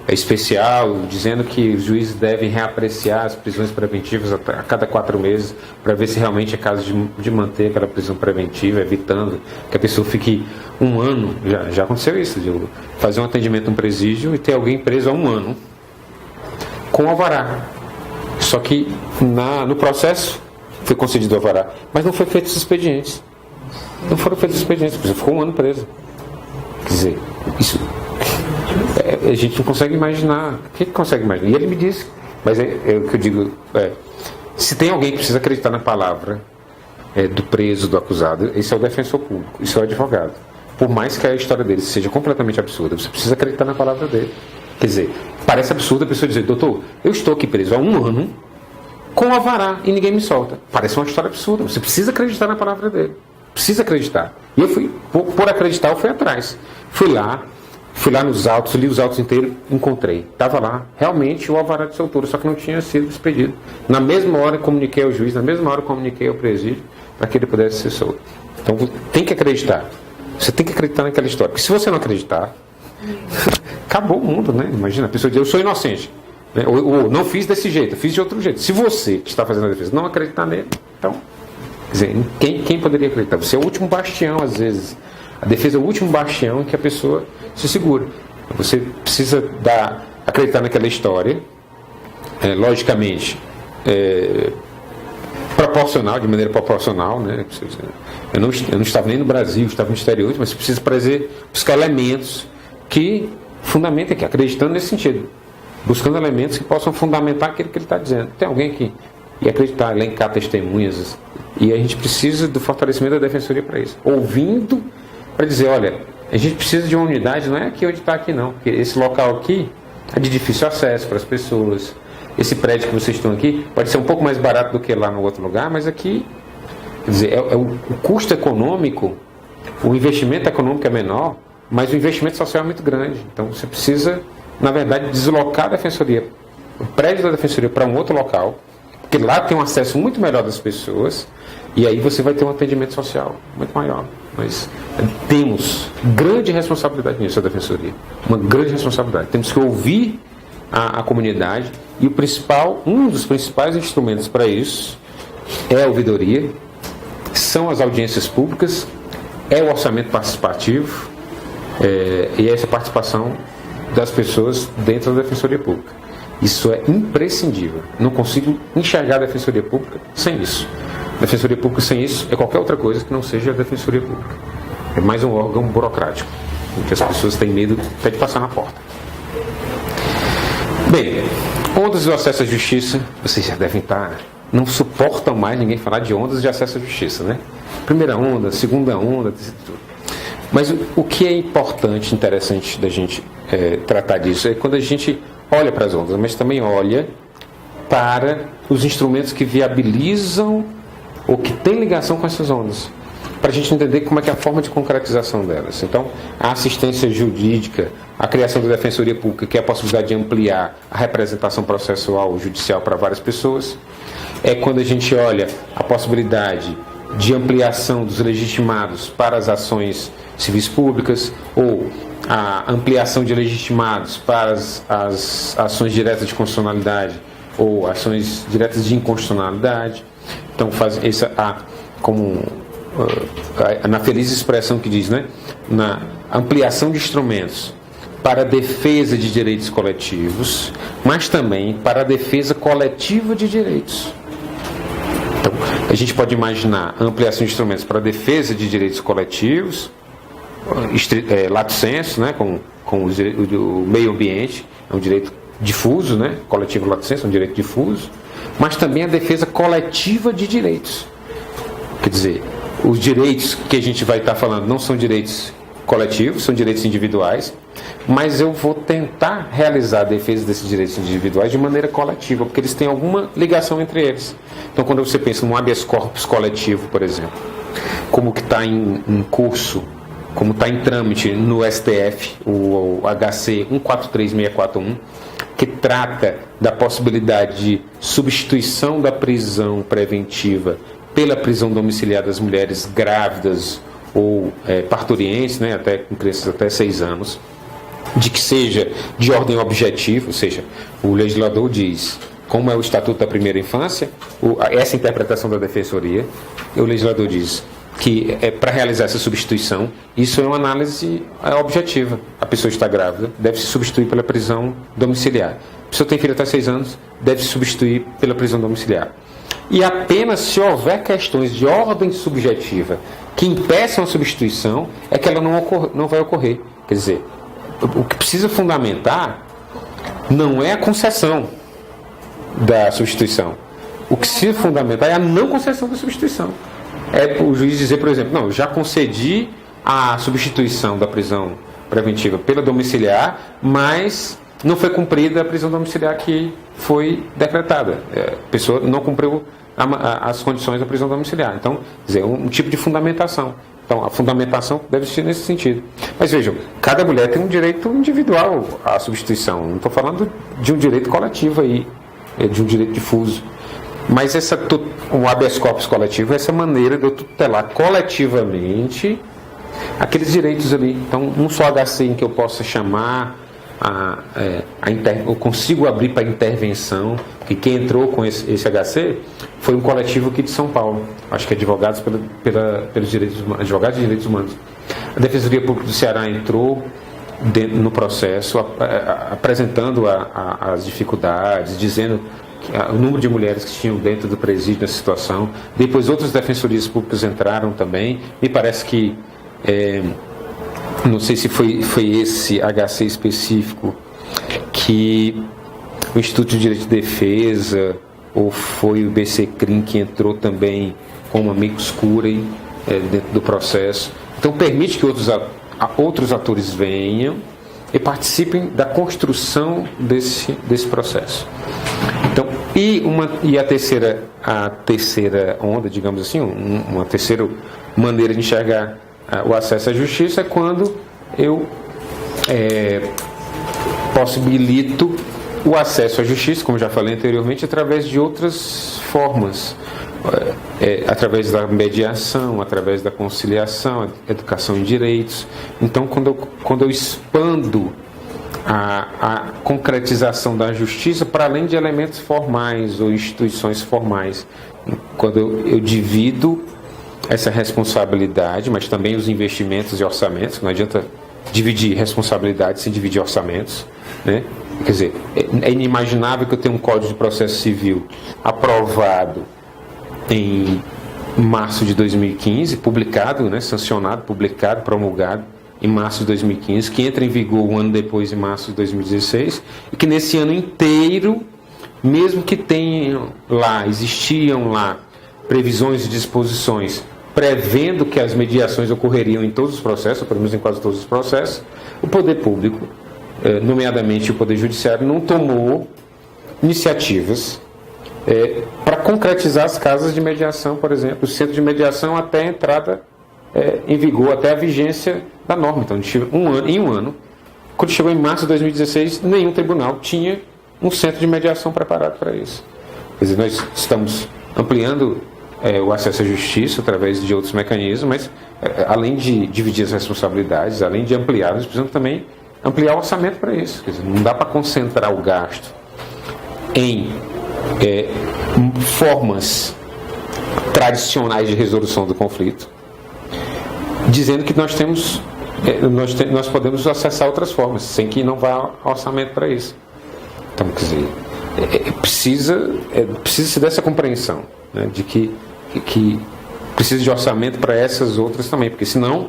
especial, dizendo que os juízes devem reapreciar as prisões preventivas a cada 4 meses, para ver se realmente é caso de manter aquela prisão preventiva, evitando que a pessoa fique um ano. Já aconteceu isso, de fazer um atendimento no presídio e ter alguém preso há 1 ano, com alvará. Só que no processo foi concedido o alvará, mas não foi feito os expedientes. Não foram feitos os expedientes, a pessoa ficou 1 ano presa. Quer dizer, isso... a gente não consegue imaginar. Quem consegue imaginar? E ele me disse, mas é o que eu digo, se tem alguém que precisa acreditar na palavra do preso, do acusado, esse é o defensor público, isso é o advogado. Por mais que a história dele seja completamente absurda, você precisa acreditar na palavra dele. Quer dizer, parece absurdo a pessoa dizer, doutor, eu estou aqui preso há 1 ano com alvará e ninguém me solta. Parece uma história absurda, você precisa acreditar na palavra dele. Precisa acreditar. E eu fui, por acreditar, eu fui atrás. Fui lá, Fui lá nos autos, li os autos inteiros, encontrei. Estava lá, realmente, o alvará de soltura, só que não tinha sido expedido. Na mesma hora, comuniquei ao juiz, na mesma hora, comuniquei ao presídio, para que ele pudesse ser solto. Então, tem que acreditar. Você tem que acreditar naquela história. Porque se você não acreditar, acabou o mundo, né? Imagina, a pessoa diz, eu sou inocente. Né? Ou não fiz desse jeito, fiz de outro jeito. Se você, que está fazendo a defesa, não acreditar nele, então, quer dizer, quem poderia acreditar? Você é o último bastião, às vezes. A defesa é o último bastião em que a pessoa se segura. Você precisa acreditar naquela história, logicamente, proporcional, de maneira proporcional, né? Eu não estava nem no Brasil, estava no exterior, mas você precisa buscar elementos que fundamentem, acreditando nesse sentido, buscando elementos que possam fundamentar aquilo que ele está dizendo. Tem alguém aqui e acreditar, elencar testemunhas, e a gente precisa do fortalecimento da defensoria para isso, ouvindo, para dizer, olha, a gente precisa de uma unidade, não é aqui onde está aqui não, porque esse local aqui é de difícil acesso para as pessoas, esse prédio que vocês estão aqui pode ser um pouco mais barato do que lá no outro lugar, mas aqui, quer dizer, o custo econômico, o investimento econômico é menor, mas o investimento social é muito grande, então você precisa, na verdade, deslocar a defensoria, o prédio da defensoria para um outro local, porque lá tem um acesso muito melhor das pessoas, e aí você vai ter um atendimento social muito maior. Mas temos grande responsabilidade nisso, a defensoria. Uma grande responsabilidade. Temos que ouvir a comunidade, e um dos principais instrumentos para isso é a ouvidoria, são as audiências públicas, é o orçamento participativo, e essa participação das pessoas dentro da defensoria pública. Isso é imprescindível. Não consigo enxergar a defensoria pública sem isso. A defensoria pública sem isso é qualquer outra coisa que não seja a defensoria pública. É mais um órgão burocrático, em que as pessoas têm medo até de passar na porta. Bem, ondas do acesso à justiça, vocês já devem estar... Não suportam mais ninguém falar de ondas de acesso à justiça, né? Primeira onda, segunda onda, tudo. Mas o que é importante, interessante da gente tratar disso é quando a gente olha para as ondas, mas também olha para os instrumentos que viabilizam ou que têm ligação com essas ondas, para a gente entender como é que é a forma de concretização delas. Então, a assistência jurídica, a criação da defensoria pública, que é a possibilidade de ampliar a representação processual judicial para várias pessoas, é quando a gente olha a possibilidade de ampliação dos legitimados para as ações civis públicas, ou a ampliação de legitimados para as ações diretas de constitucionalidade ou ações diretas de inconstitucionalidade. Então, faz essa na feliz expressão que diz, né, na ampliação de instrumentos para a defesa de direitos coletivos, mas também para a defesa coletiva de direitos. Então, a gente pode imaginar a ampliação de instrumentos para a defesa de direitos coletivos, lato sensu, né, com o meio ambiente, é um direito difuso, né, coletivo lato sensu, é um direito difuso, mas também a defesa coletiva de direitos. Quer dizer, os direitos que a gente vai estar falando não são direitos coletivos, são direitos individuais, mas eu vou tentar realizar a defesa desses direitos individuais de maneira coletiva, porque eles têm alguma ligação entre eles. Então, quando você pensa num habeas corpus coletivo, por exemplo, como que está em curso, como está em trâmite no STF, o HC 143641, que trata da possibilidade de substituição da prisão preventiva pela prisão domiciliar das mulheres grávidas ou parturientes, né, até com crianças até 6 anos, de que seja de ordem objetiva, ou seja, o legislador diz, como é o Estatuto da Primeira Infância, essa interpretação da Defensoria, o legislador diz que para realizar essa substituição, isso é uma análise objetiva. A pessoa está grávida, deve se substituir pela prisão domiciliar. A pessoa tem filho até 6 anos, deve se substituir pela prisão domiciliar. E apenas se houver questões de ordem subjetiva que impeçam a substituição, é que ela não vai ocorrer. Quer dizer, o que precisa fundamentar não é a concessão da substituição. O que se fundamentar é a não concessão da substituição. É o juiz dizer, por exemplo, não, já concedi a substituição da prisão preventiva pela domiciliar, mas não foi cumprida a prisão domiciliar que foi decretada. A pessoa não cumpriu as condições da prisão domiciliar. Então, quer dizer, um tipo de fundamentação. Então, a fundamentação deve ser nesse sentido. Mas vejam, cada mulher tem um direito individual à substituição. Não estou falando de um direito coletivo aí, de um direito difuso. Mas um habeas corpus coletivo é essa maneira de eu tutelar coletivamente aqueles direitos ali. Então, um só HC em que eu possa chamar, eu consigo abrir para intervenção, porque quem entrou com esse HC foi um coletivo aqui de São Paulo, acho que Advogados pelos Direitos Humanos, Advogados de Direitos Humanos. A Defensoria Pública do Ceará entrou no processo, apresentando as dificuldades, dizendo o número de mulheres que tinham dentro do presídio nessa situação. Depois outras defensorias públicas entraram também. Me parece que não sei se foi esse HC específico que o Instituto de Direito de Defesa ou foi o BCCRIM que entrou também como amicus curiae dentro do processo. Então permite que outros atores venham e participem da construção desse processo. Então, e a terceira onda, digamos assim, uma terceira maneira de enxergar o acesso à justiça é quando eu possibilito o acesso à justiça, como já falei anteriormente, através de outras formas, através da mediação, através da conciliação, educação em direitos. Então, quando eu expando a concretização da justiça para além de elementos formais ou instituições formais, quando eu divido essa responsabilidade, mas também os investimentos e orçamentos. Não adianta dividir responsabilidade sem dividir orçamentos, né? Quer dizer, é inimaginável que eu tenha um Código de Processo Civil aprovado em março de 2015, publicado, né, sancionado, publicado, promulgado em março de 2015, que entra em vigor um ano depois, em março de 2016, e que nesse ano inteiro, mesmo que existiam lá previsões e disposições prevendo que as mediações ocorreriam em todos os processos, ou pelo menos em quase todos os processos, o poder público, nomeadamente o Poder Judiciário, não tomou iniciativas para concretizar as casas de mediação, por exemplo, o centro de mediação até a entrada em vigor, até a vigência da norma. Então, em um ano, quando chegou em março de 2016, nenhum tribunal tinha um centro de mediação preparado para isso. Quer dizer, nós estamos ampliando o acesso à justiça através de outros mecanismos, mas além de dividir as responsabilidades, além de ampliar, nós precisamos também ampliar o orçamento para isso. Quer dizer, não dá para concentrar o gasto em formas tradicionais de resolução do conflito, dizendo que nós podemos acessar outras formas, sem que não vá orçamento para isso. Então, quer dizer, precisa-se dessa compreensão, né, de que precisa de orçamento para essas outras também, porque senão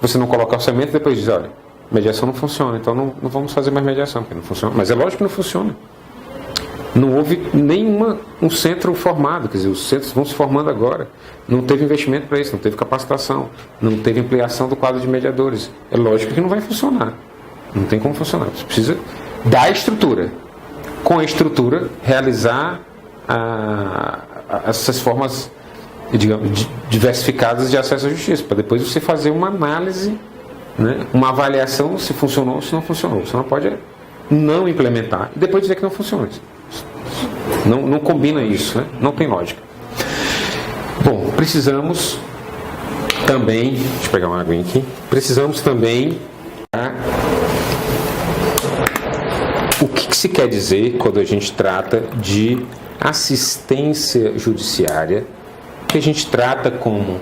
você não coloca orçamento e depois diz, olha, mediação não funciona, então não vamos fazer mais mediação, porque não funciona. Mas é lógico que não funciona. Não houve um centro formado, quer dizer, os centros vão se formando agora. Não teve investimento para isso, não teve capacitação, não teve ampliação do quadro de mediadores. É lógico que não vai funcionar. Não tem como funcionar. Você precisa dar estrutura. Com a estrutura, realizar essas formas, digamos, diversificadas de acesso à justiça, para depois você fazer uma análise, né, uma avaliação se funcionou ou se não funcionou. Você não pode não implementar e depois dizer que não funciona. Não combina isso, né? Não tem lógica. Bom, precisamos também, deixa eu pegar uma aguinha aqui, precisamos também o que se quer dizer quando a gente trata de assistência judiciária, que a gente trata como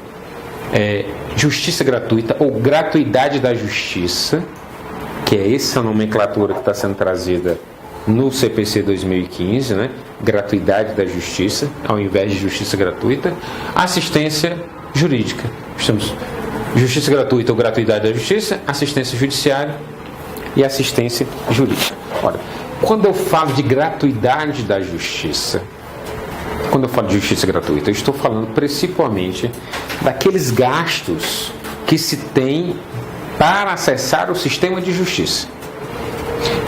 justiça gratuita ou gratuidade da justiça, que é essa nomenclatura que está sendo trazida no CPC 2015, né? Gratuidade da justiça, ao invés de justiça gratuita. Assistência jurídica. Temos justiça gratuita ou gratuidade da justiça, assistência judiciária e assistência jurídica. Olha, quando eu falo de gratuidade da justiça, quando eu falo de justiça gratuita, eu estou falando principalmente daqueles gastos que se tem para acessar o sistema de justiça.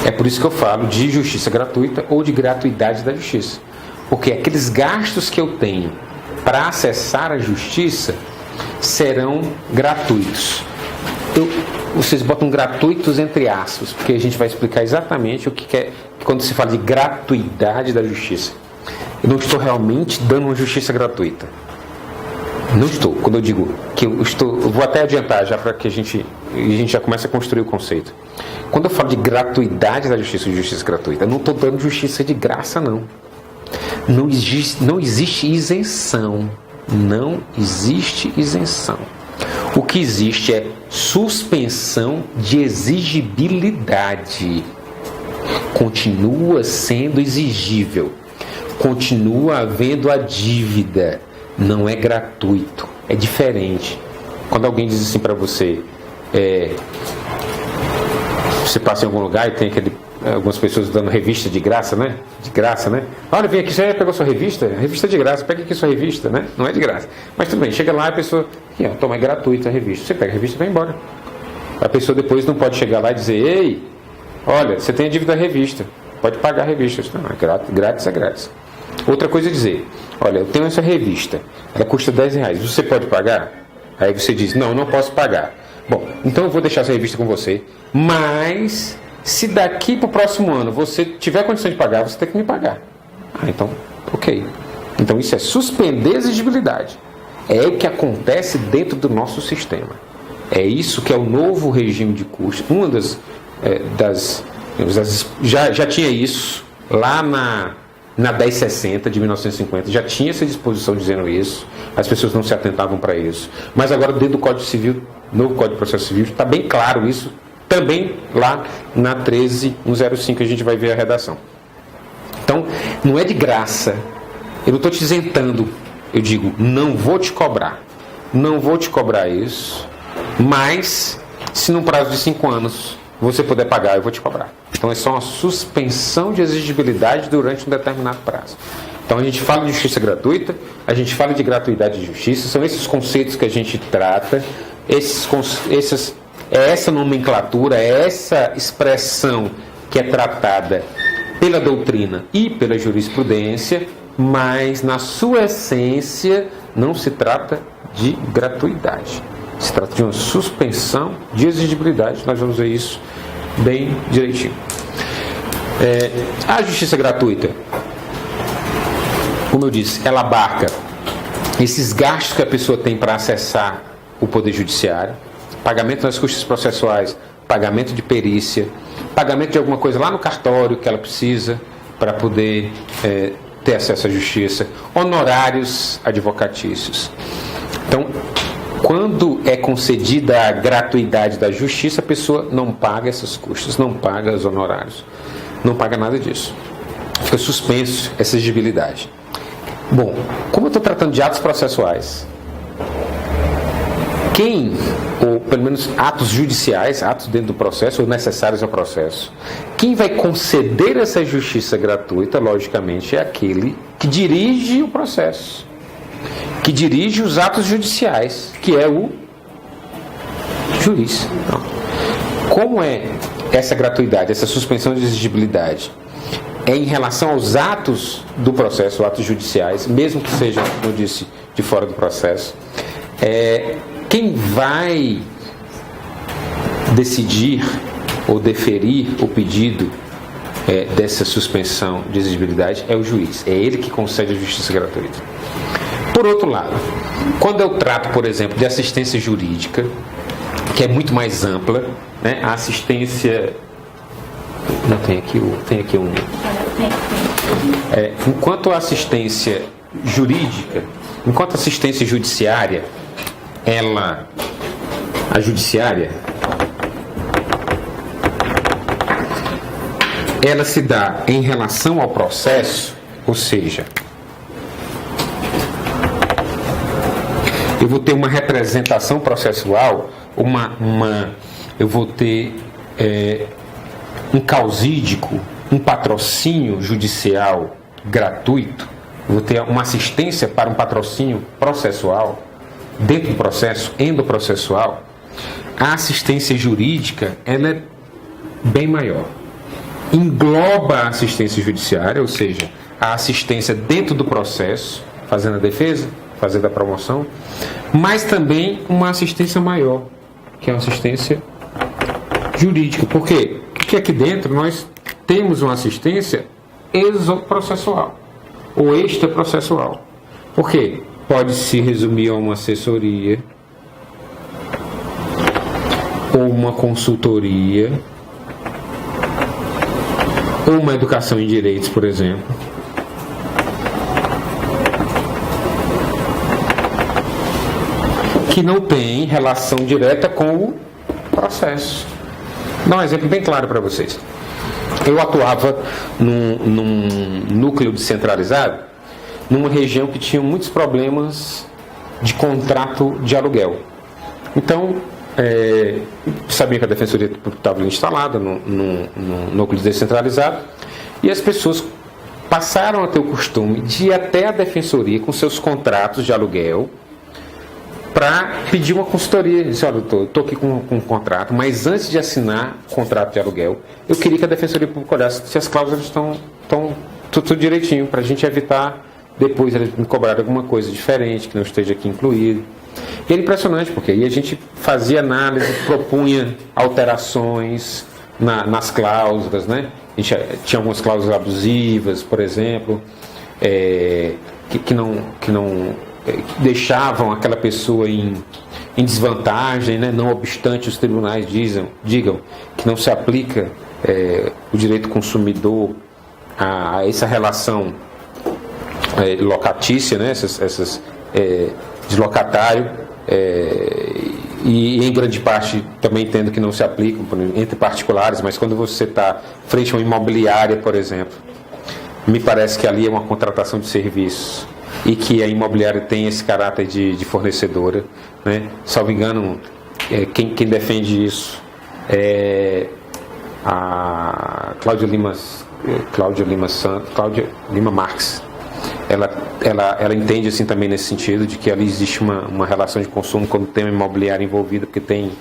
É por isso que eu falo de justiça gratuita ou de gratuidade da justiça. Porque aqueles gastos que eu tenho para acessar a justiça serão gratuitos. Vocês botam gratuitos entre aspas, porque a gente vai explicar exatamente o que é quando se fala de gratuidade da justiça. Eu não estou realmente dando uma justiça gratuita. Não estou. Quando eu digo que eu vou até adiantar já para que a gente já comece a construir o conceito. Quando eu falo de gratuidade da justiça, de justiça gratuita, eu não estou dando justiça de graça, não. Não existe isenção. Não existe isenção. O que existe é suspensão de exigibilidade. Continua sendo exigível. Continua havendo a dívida. Não é gratuito. É diferente. Quando alguém diz assim para você, você passa em algum lugar e tem algumas pessoas dando revista de graça, né? De graça, né? Olha, vem aqui, você pegou sua revista? Revista de graça, pega aqui sua revista, né? Não é de graça. Mas tudo bem, chega lá e a pessoa, toma, é gratuita a revista. Você pega a revista e vai embora. A pessoa depois não pode chegar lá e dizer, ei, olha, você tem a dívida da revista, pode pagar a revista. Não, é grátis é grátis. Outra coisa é dizer, olha, eu tenho essa revista, ela custa R$10, você pode pagar? Aí você diz, não, não posso pagar. Bom, então eu vou deixar essa revista com você, mas se daqui para o próximo ano você tiver condição de pagar, você tem que me pagar. Então, ok. Então isso é suspender a exigibilidade. É o que acontece dentro do nosso sistema. É isso que é o novo regime de custos. Uma já tinha isso lá na 1060 de 1950, já tinha essa disposição dizendo isso, as pessoas não se atentavam para isso. Mas agora dentro do Código Civil, novo Código de Processo Civil, está bem claro isso, também lá na 13105 a gente vai ver a redação. Então, não é de graça, eu não estou te isentando, eu digo, não vou te cobrar isso, mas se num prazo de 5 anos você puder pagar, eu vou te cobrar. Então é só uma suspensão de exigibilidade durante um determinado prazo. Então a gente fala de justiça gratuita, a gente fala de gratuidade de justiça, são esses conceitos que a gente trata, é essa nomenclatura, é essa expressão que é tratada pela doutrina e pela jurisprudência, mas na sua essência não se trata de gratuidade. Se trata de uma suspensão de exigibilidade. Nós vamos ver isso bem direitinho. A justiça gratuita, como eu disse, ela abarca esses gastos que a pessoa tem para acessar o Poder Judiciário, pagamento das custas processuais, pagamento de perícia, pagamento de alguma coisa lá no cartório que ela precisa para poder ter acesso à justiça, honorários advocatícios. Então, quando é concedida a gratuidade da justiça, a pessoa não paga esses custos, não paga os honorários, não paga nada disso. Fica suspenso essa exigibilidade. Bom, como eu estou tratando de atos processuais, ou pelo menos atos judiciais, atos dentro do processo, ou necessários ao processo, quem vai conceder essa justiça gratuita, logicamente, é aquele que dirige o processo, que dirige os atos judiciais, que é o juiz. Então, como é essa gratuidade, essa suspensão de exigibilidade? É em relação aos atos do processo, atos judiciais, mesmo que seja, como eu disse, de fora do processo. Quem vai decidir ou deferir o pedido dessa suspensão de exigibilidade é o juiz. É ele que concede a justiça gratuita. Por outro lado, quando eu trato, por exemplo, de assistência jurídica, que é muito mais ampla, né? A assistência... Não, tem aqui um... enquanto a assistência jurídica, enquanto a assistência judiciária, a judiciária, ela se dá em relação ao processo, ou seja, eu vou ter uma representação processual, eu vou ter um causídico, um patrocínio judicial gratuito, eu vou ter uma assistência para um patrocínio processual, dentro do processo endoprocessual. A assistência jurídica ela é bem maior. Engloba a assistência judiciária, ou seja, a assistência dentro do processo, fazendo a defesa, fazendo a promoção, mas também uma assistência maior, que é uma assistência jurídica. Por quê? Porque aqui dentro nós temos uma assistência exoprocessual ou extraprocessual. Por quê? Pode se resumir a uma assessoria ou uma consultoria ou uma educação em direitos, por exemplo. Que não tem relação direta com o processo. Vou dar um exemplo bem claro para vocês. Eu atuava num núcleo descentralizado, numa região que tinha muitos problemas de contrato de aluguel. Então, sabia que a Defensoria estava instalada num núcleo descentralizado, e as pessoas passaram a ter o costume de ir até a Defensoria com seus contratos de aluguel para pedir uma consultoria. Disse: olha, eu estou aqui com um contrato, mas antes de assinar o contrato de aluguel, eu queria que a Defensoria Pública olhasse se as cláusulas estão tudo direitinho, para a gente evitar depois eles me cobrarem alguma coisa diferente, que não esteja aqui incluído. E era impressionante, porque aí a gente fazia análise, propunha alterações nas cláusulas, né? A gente tinha algumas cláusulas abusivas, por exemplo, que deixavam aquela pessoa em desvantagem, né? Não obstante os tribunais digam que não se aplica o direito do consumidor a essa relação locatícia, né? essas de locatário, e em grande parte também entendo que não se aplicam entre particulares, mas quando você está frente a uma imobiliária, por exemplo, me parece que ali é uma contratação de serviços e que a imobiliária tem esse caráter de fornecedora, né? Salvo engano, quem defende isso é a Cláudia Lima Marques. Ela entende assim também nesse sentido de que ali existe uma relação de consumo quando tem uma imobiliária envolvida, porque tem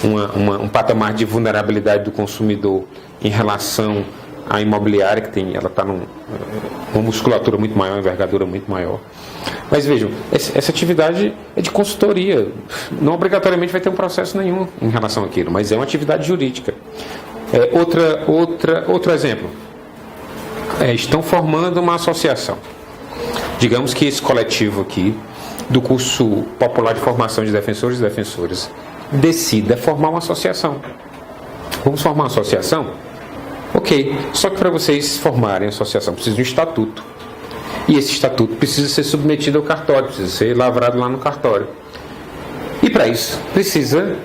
um patamar de vulnerabilidade do consumidor em relação à imobiliária, que ela está numa musculatura muito maior, uma envergadura muito maior. Mas vejam, essa atividade é de consultoria, não obrigatoriamente vai ter um processo nenhum em relação àquilo, mas é uma atividade jurídica. Outro exemplo, estão formando uma associação. Digamos que esse coletivo aqui, do curso popular de formação de defensores e defensoras, decida formar uma associação. Vamos formar uma associação? Ok, só que para vocês formarem a associação precisa de um estatuto. E esse estatuto precisa ser submetido ao cartório, precisa ser lavrado lá no cartório. E para isso precisa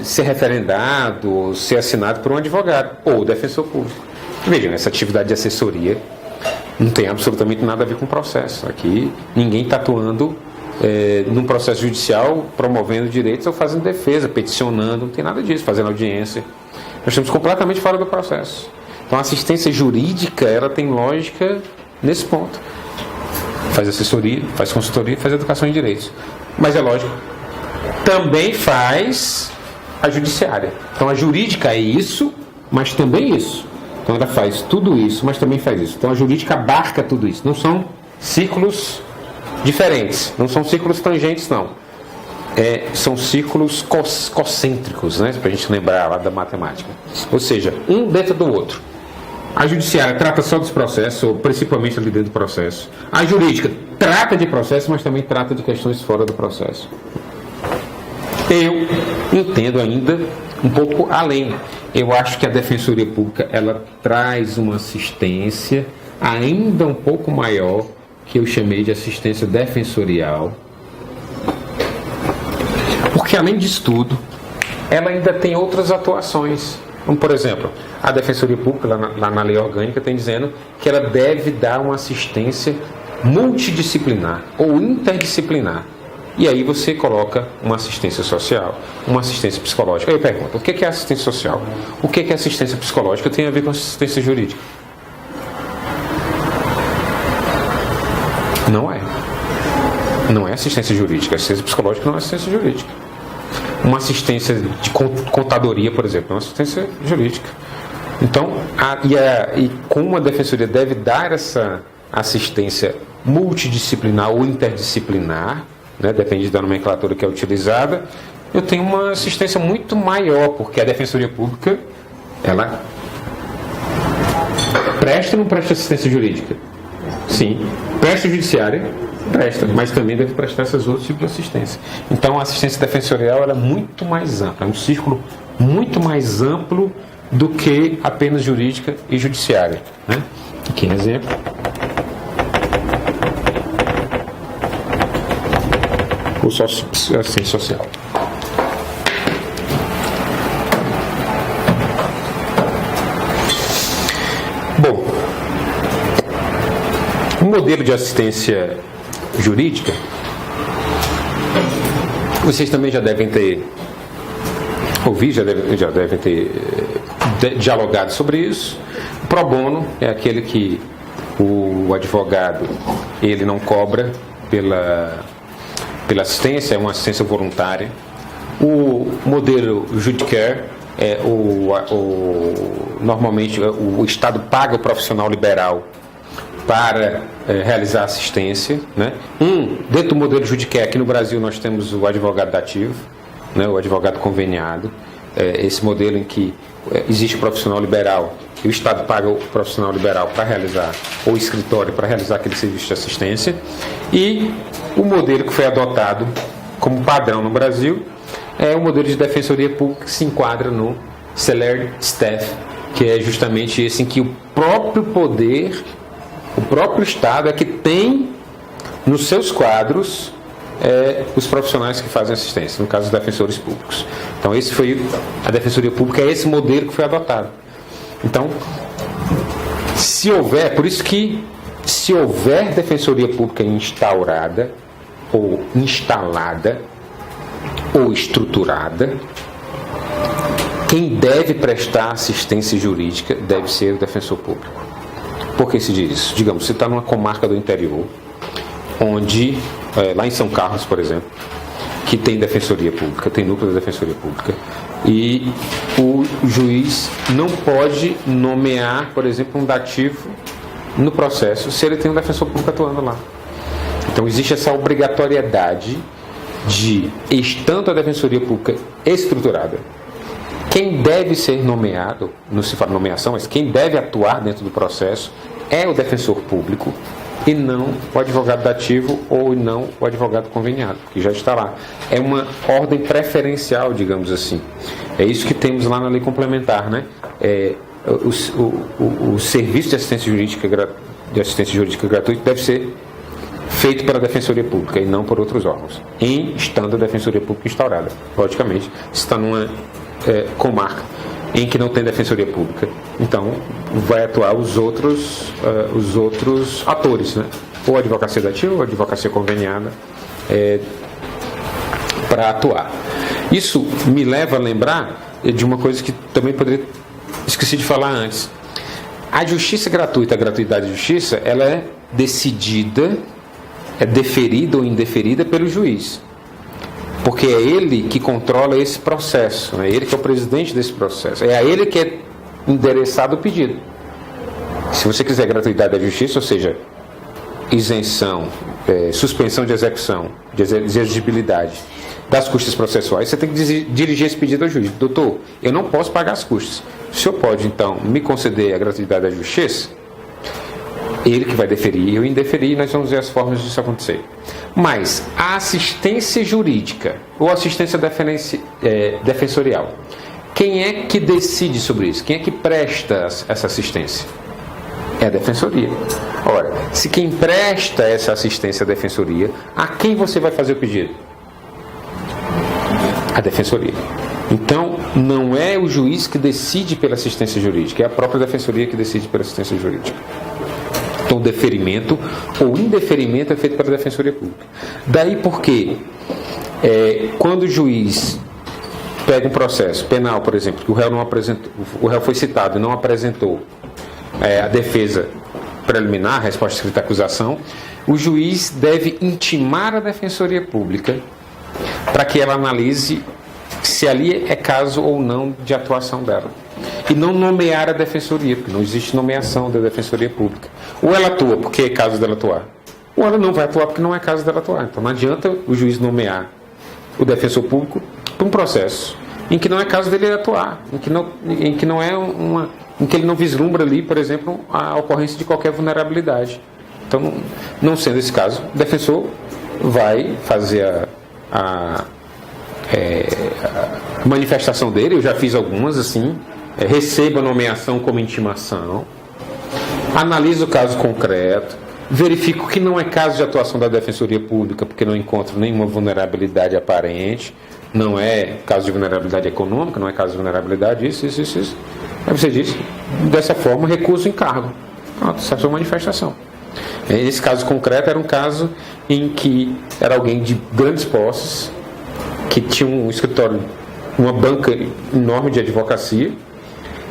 ser referendado ou ser assinado por um advogado ou defensor público. Vejam, essa atividade de assessoria não tem absolutamente nada a ver com o processo. Aqui ninguém está atuando num processo judicial promovendo direitos ou fazendo defesa, peticionando, não tem nada disso, fazendo audiência. Nós estamos completamente fora do processo. Então a assistência jurídica, ela tem lógica nesse ponto. Faz assessoria, faz consultoria, faz educação em direitos. Mas é lógico, também faz a judiciária. Então a jurídica é isso, mas também isso. Então ela faz tudo isso, mas também faz isso. Então a jurídica abarca tudo isso. Não são círculos diferentes, não são círculos tangentes, não. São círculos concêntricos, né? Para a gente lembrar lá da matemática. Ou seja, um dentro do outro. A judiciária trata só dos processos, ou principalmente ali dentro do processo. A jurídica trata de processo, mas também trata de questões fora do processo. Eu entendo ainda um pouco além. Eu acho que a Defensoria Pública, ela traz uma assistência ainda um pouco maior, que eu chamei de assistência defensorial, porque além disso tudo, ela ainda tem outras atuações. Como, por exemplo, a Defensoria Pública, lá na lei orgânica, tem dizendo que ela deve dar uma assistência multidisciplinar ou interdisciplinar. E aí você coloca uma assistência social, uma assistência psicológica. Aí eu pergunto, o que é assistência social? O que é assistência psicológica? Tem a ver com assistência jurídica? Não é. Não é assistência jurídica. Assistência psicológica não é assistência jurídica. Uma assistência de contadoria, por exemplo, é uma assistência jurídica. Então, e como a defensoria deve dar essa assistência multidisciplinar ou interdisciplinar, né, depende da nomenclatura que é utilizada, eu tenho uma assistência muito maior, porque a defensoria pública, ela presta ou não presta assistência jurídica? Sim. Presta judiciária? Presta, mas também deve prestar esses outros tipos de assistência. Então a assistência defensorial ela é muito mais ampla, é um círculo muito mais amplo do que apenas jurídica e judiciária, né? Aqui um exemplo. O assistência social. Bom, o modelo de assistência jurídica, vocês também já devem ter ouvido, já devem ter dialogado sobre isso. O pro bono é aquele que o advogado ele não cobra pela assistência, é uma assistência voluntária. O modelo Judicare normalmente o Estado paga o profissional liberal para realizar assistência, né? Dentro do modelo Judicare, aqui no Brasil nós temos o advogado dativo, né? O advogado conveniado, esse modelo em que existe o profissional liberal e o Estado paga o profissional liberal para realizar, ou o escritório para realizar aquele serviço de assistência. E o modelo que foi adotado como padrão no Brasil é o modelo de defensoria pública que se enquadra no Celere Staff, que é justamente esse em que o próprio poder, o próprio Estado é que tem nos seus quadros os profissionais que fazem assistência, no caso os defensores públicos. Então esse foi a defensoria pública, é esse modelo que foi adotado. Então, se houver, por isso que se houver defensoria pública instaurada ou instalada ou estruturada, quem deve prestar assistência jurídica deve ser o defensor público. Por que se diz isso? Digamos, você está numa comarca do interior, onde, lá em São Carlos, por exemplo, que tem defensoria pública, tem núcleo da defensoria pública, e o juiz não pode nomear, por exemplo, um dativo no processo se ele tem um defensor público atuando lá. Então existe essa obrigatoriedade de, estando a defensoria pública estruturada, quem deve ser nomeado, não se fala nomeação, mas quem deve atuar dentro do processo é o defensor público e não o advogado dativo ou não o advogado conveniado, que já está lá. É uma ordem preferencial, digamos assim. É isso que temos lá na lei complementar, né? O serviço de assistência jurídica gratuita deve ser feito pela Defensoria Pública e não por outros órgãos, estando a Defensoria Pública instaurada. Logicamente, se está numa comarca em que não tem Defensoria Pública, então vai atuar os outros atores, né? Ou a advocacia dativa ou a advocacia conveniada para atuar. Isso me leva a lembrar de uma coisa que também esqueci de falar antes. A justiça gratuita, a gratuidade da justiça, ela é decidida, é deferida ou indeferida pelo juiz, porque é ele que controla esse processo, é ele que é o presidente desse processo, é a ele que é endereçado o pedido. Se você quiser gratuidade da justiça, ou seja, isenção, suspensão de execução, de exigibilidade das custas processuais, você tem que dirigir esse pedido ao juiz. Doutor, eu não posso pagar as custas. O senhor pode, então, me conceder a gratuidade da justiça? Ele que vai deferir, eu indeferir, nós vamos ver as formas disso acontecer. Mas a assistência jurídica ou assistência defensorial, quem é que decide sobre isso? Quem é que presta essa assistência? É a defensoria. Ora, se quem presta essa assistência à defensoria, a quem você vai fazer o pedido? A defensoria. Então, não é o juiz que decide pela assistência jurídica, é a própria defensoria que decide pela assistência jurídica. Então, o deferimento ou indeferimento é feito pela Defensoria Pública. Daí porque, quando o juiz pega um processo penal, por exemplo, que o réu não apresentou, o réu foi citado e não apresentou a defesa preliminar, a resposta escrita à acusação, o juiz deve intimar a Defensoria Pública para que ela analise se ali é caso ou não de atuação dela. e não nomear a defensoria, porque não existe nomeação da defensoria pública. Ou ela atua porque é caso dela atuar, ou ela não vai atuar porque não é caso dela atuar. Então não adianta o juiz nomear o defensor público para um processo em que não é caso dele atuar, em que ele não vislumbra ali, por exemplo, a ocorrência de qualquer vulnerabilidade. Então, não sendo esse caso, o defensor vai fazer a manifestação dele. Eu já fiz algumas assim, receba a nomeação como intimação, analisa o caso concreto, verifico que não é caso de atuação da defensoria pública porque não encontro nenhuma vulnerabilidade aparente, não é caso de vulnerabilidade econômica, não é caso de vulnerabilidade isso. Aí você diz, dessa forma, recuso o encargo. Pronto, essa é a sua manifestação. Esse caso concreto era um caso em que era alguém de grandes posses, que tinha um escritório, uma banca enorme de advocacia,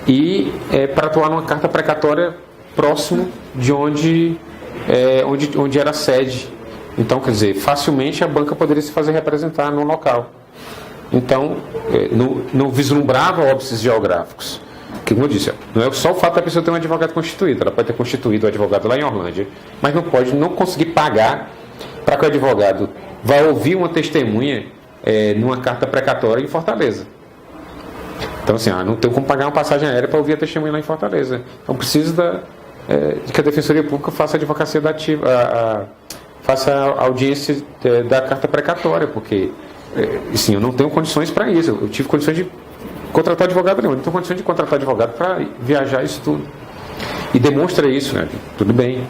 e para atuar numa carta precatória próximo de onde era a sede. Então, quer dizer, facilmente a banca poderia se fazer representar no local. Então, não vislumbrava óbices geográficos. Que, como eu disse, não é só o fato da pessoa ter um advogado constituído. Ela pode ter constituído o advogado lá em Orlândia, mas não pode não conseguir pagar para que o advogado vá ouvir uma testemunha numa carta precatória em Fortaleza. Então, assim, não tenho como pagar uma passagem aérea para ouvir a testemunha lá em Fortaleza. Então, preciso de que a Defensoria Pública faça a advocacia faça a audiência da carta precatória, porque assim, eu não tenho condições para isso. Eu tive condições de contratar advogado nenhum, eu não tenho condições de contratar advogado para viajar isso tudo. E demonstra isso, né? Tudo bem,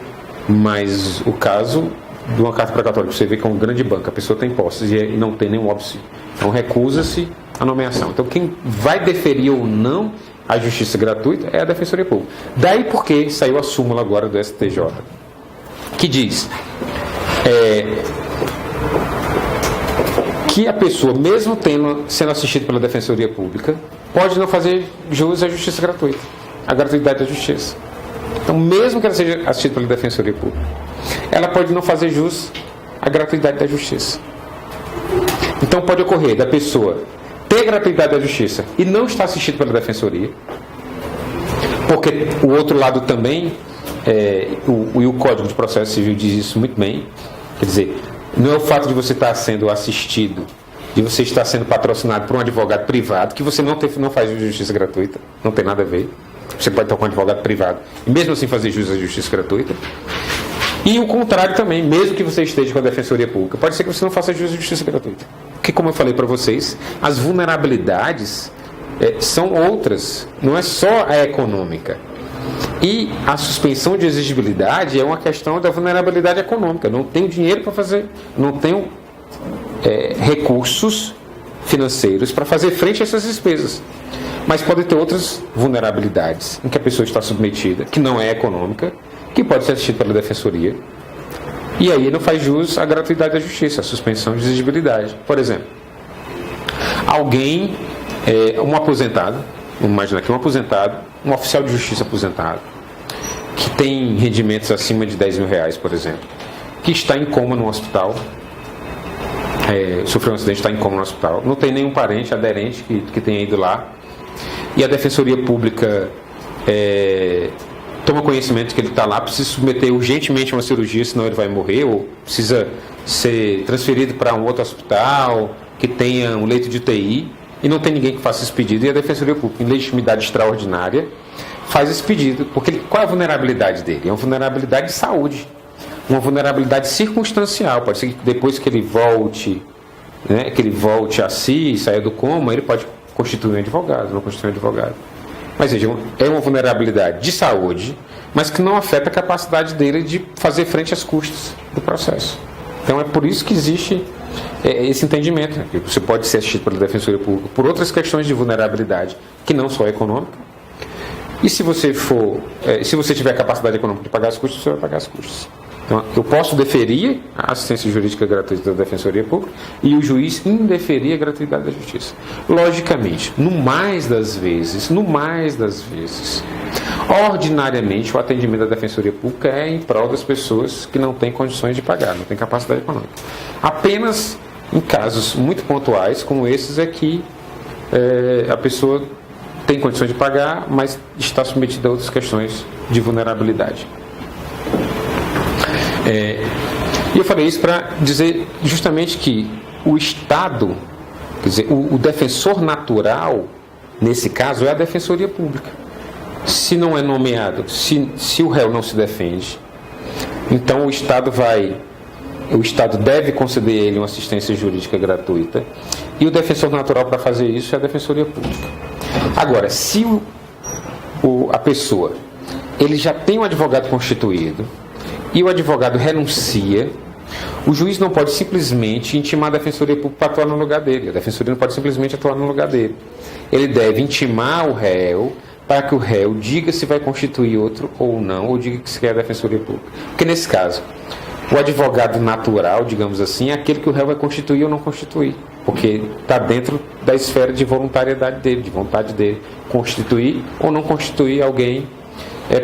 mas o caso de uma carta precatória, você vê que é um grande banco, a pessoa tem posses e não tem nenhum óbice, então recusa-se a nomeação. Então quem vai deferir ou não a justiça gratuita é a Defensoria Pública. Daí porque saiu a súmula agora do STJ, que diz que a pessoa, mesmo sendo assistida pela Defensoria Pública, pode não fazer jus à justiça gratuita, à gratuidade da justiça. Então, mesmo que ela seja assistida pela Defensoria Pública, ela pode não fazer jus à gratuidade da justiça. Então, pode ocorrer da pessoa ter gratuidade da justiça e não estar assistida pela Defensoria, porque o outro lado também, o Código de Processo Civil diz isso muito bem, quer dizer, não é o fato de você estar sendo assistido, de você estar sendo patrocinado por um advogado privado, que você não faz justiça gratuita, não tem nada a ver. Você pode estar com um advogado privado e mesmo assim fazer jus à justiça gratuita. E o contrário também, mesmo que você esteja com a Defensoria Pública, pode ser que você não faça jus à justiça gratuita. Porque, como eu falei para vocês, as vulnerabilidades são outras, não é só a econômica. E a suspensão de exigibilidade é uma questão da vulnerabilidade econômica. Não tenho dinheiro para fazer, não tenho recursos financeiros para fazer frente a essas despesas. Mas pode ter outras vulnerabilidades em que a pessoa está submetida, que não é econômica, que pode ser assistida pela Defensoria. E aí não faz jus à gratuidade da justiça, a suspensão de exigibilidade. Por exemplo, alguém, um aposentado, vamos imaginar aqui, um aposentado, um oficial de justiça aposentado, que tem rendimentos acima de R$10.000, por exemplo, que está em coma no hospital, sofreu um acidente, está em coma no hospital, não tem nenhum parente, aderente que tenha ido lá, e a Defensoria Pública toma conhecimento que ele está lá, precisa submeter urgentemente a uma cirurgia, senão ele vai morrer, ou precisa ser transferido para um outro hospital, que tenha um leito de UTI, e não tem ninguém que faça esse pedido, e a Defensoria Pública, em legitimidade extraordinária, faz esse pedido. Porque qual é a vulnerabilidade dele? É uma vulnerabilidade de saúde, uma vulnerabilidade circunstancial. Pode ser que depois que ele volte, que ele volte a si, saia do coma, ele pode constituir um advogado, não constituir um advogado. Mas veja, é uma vulnerabilidade de saúde, mas que não afeta a capacidade dele de fazer frente aos custos do processo. Então é por isso que existe esse entendimento, né? Que você pode ser assistido pela Defensoria Pública por outras questões de vulnerabilidade, que não só econômica. E se você tiver capacidade econômica de pagar os custos, você vai pagar os custos. Então, eu posso deferir a assistência jurídica gratuita da Defensoria Pública e o juiz indeferir a gratuidade da justiça. Logicamente, no mais das vezes, ordinariamente o atendimento da Defensoria Pública é em prol das pessoas que não têm condições de pagar, não têm capacidade econômica. Apenas em casos muito pontuais como esses é que a pessoa tem condições de pagar, mas está submetido a outras questões de vulnerabilidade. E eu falei isso para dizer justamente que o Estado, quer dizer, o defensor natural, nesse caso, é a Defensoria Pública. Se não é nomeado, se o réu não se defende, então o Estado deve conceder a ele uma assistência jurídica gratuita, e o defensor natural para fazer isso é a Defensoria Pública. Agora, se a pessoa ele já tem um advogado constituído e o advogado renuncia, o juiz não pode simplesmente intimar a Defensoria Pública para atuar no lugar dele. A Defensoria não pode simplesmente atuar no lugar dele. Ele deve intimar o réu para que o réu diga se vai constituir outro ou não, ou diga que se quer a Defensoria Pública. Porque nesse caso, o advogado natural, digamos assim, é aquele que o réu vai constituir ou não constituir, porque está dentro da esfera de voluntariedade dele, de vontade dele, constituir ou não constituir alguém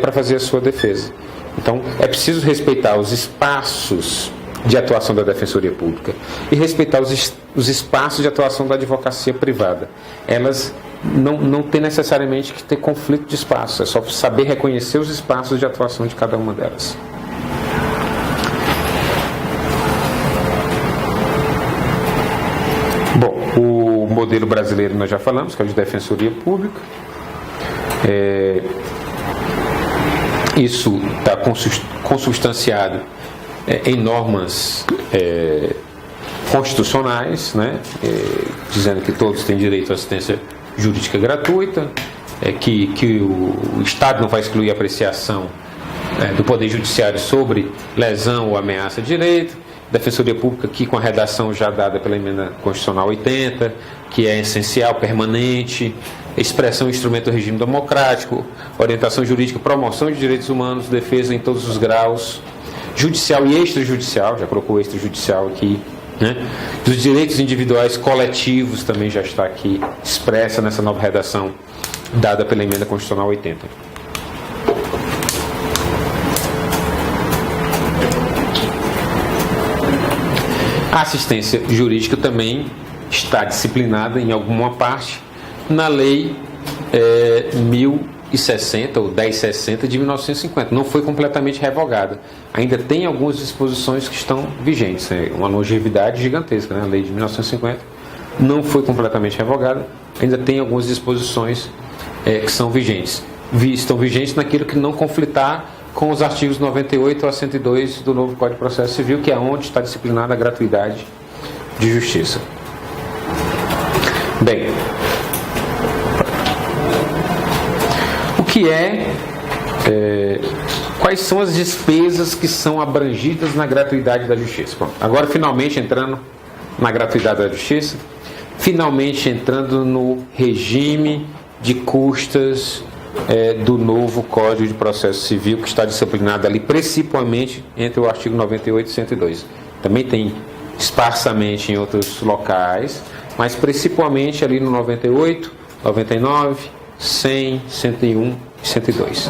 para fazer a sua defesa. Então, é preciso respeitar os espaços de atuação da Defensoria Pública e respeitar os espaços de atuação da advocacia privada. Elas não têm necessariamente que ter conflito de espaço, é só saber reconhecer os espaços de atuação de cada uma delas. Bom, o modelo brasileiro nós já falamos, que é o de Defensoria Pública. Isso está consubstanciado em normas constitucionais, né, dizendo que todos têm direito à assistência jurídica gratuita, que o Estado não vai excluir a apreciação do Poder Judiciário sobre lesão ou ameaça de direito, Defensoria Pública aqui com a redação já dada pela Emenda Constitucional 80, que é essencial, permanente, expressão e instrumento do regime democrático, orientação jurídica, promoção de direitos humanos, defesa em todos os graus, judicial e extrajudicial, já colocou extrajudicial aqui, né? Dos direitos individuais coletivos também já está aqui expressa nessa nova redação dada pela Emenda Constitucional 80. A assistência jurídica também está disciplinada em alguma parte na Lei 1060 ou 1060 de 1950. Não foi completamente revogada. Ainda tem algumas disposições que estão vigentes. É uma longevidade gigantesca, né? A Lei de 1950 não foi completamente revogada. Ainda tem algumas disposições que são vigentes. Estão vigentes naquilo que não conflitar com os artigos 98 a 102 do novo Código de Processo Civil, que é onde está disciplinada a gratuidade de justiça. Bem, o que quais são as despesas que são abrangidas na gratuidade da justiça? Bom, agora finalmente entrando na gratuidade da justiça, finalmente entrando no regime de custas do novo Código de Processo Civil, que está disciplinado ali principalmente entre o artigo 98 e 102. Também tem esparsamente em outros locais, mas principalmente ali no 98, 99, 100, 101 e 102.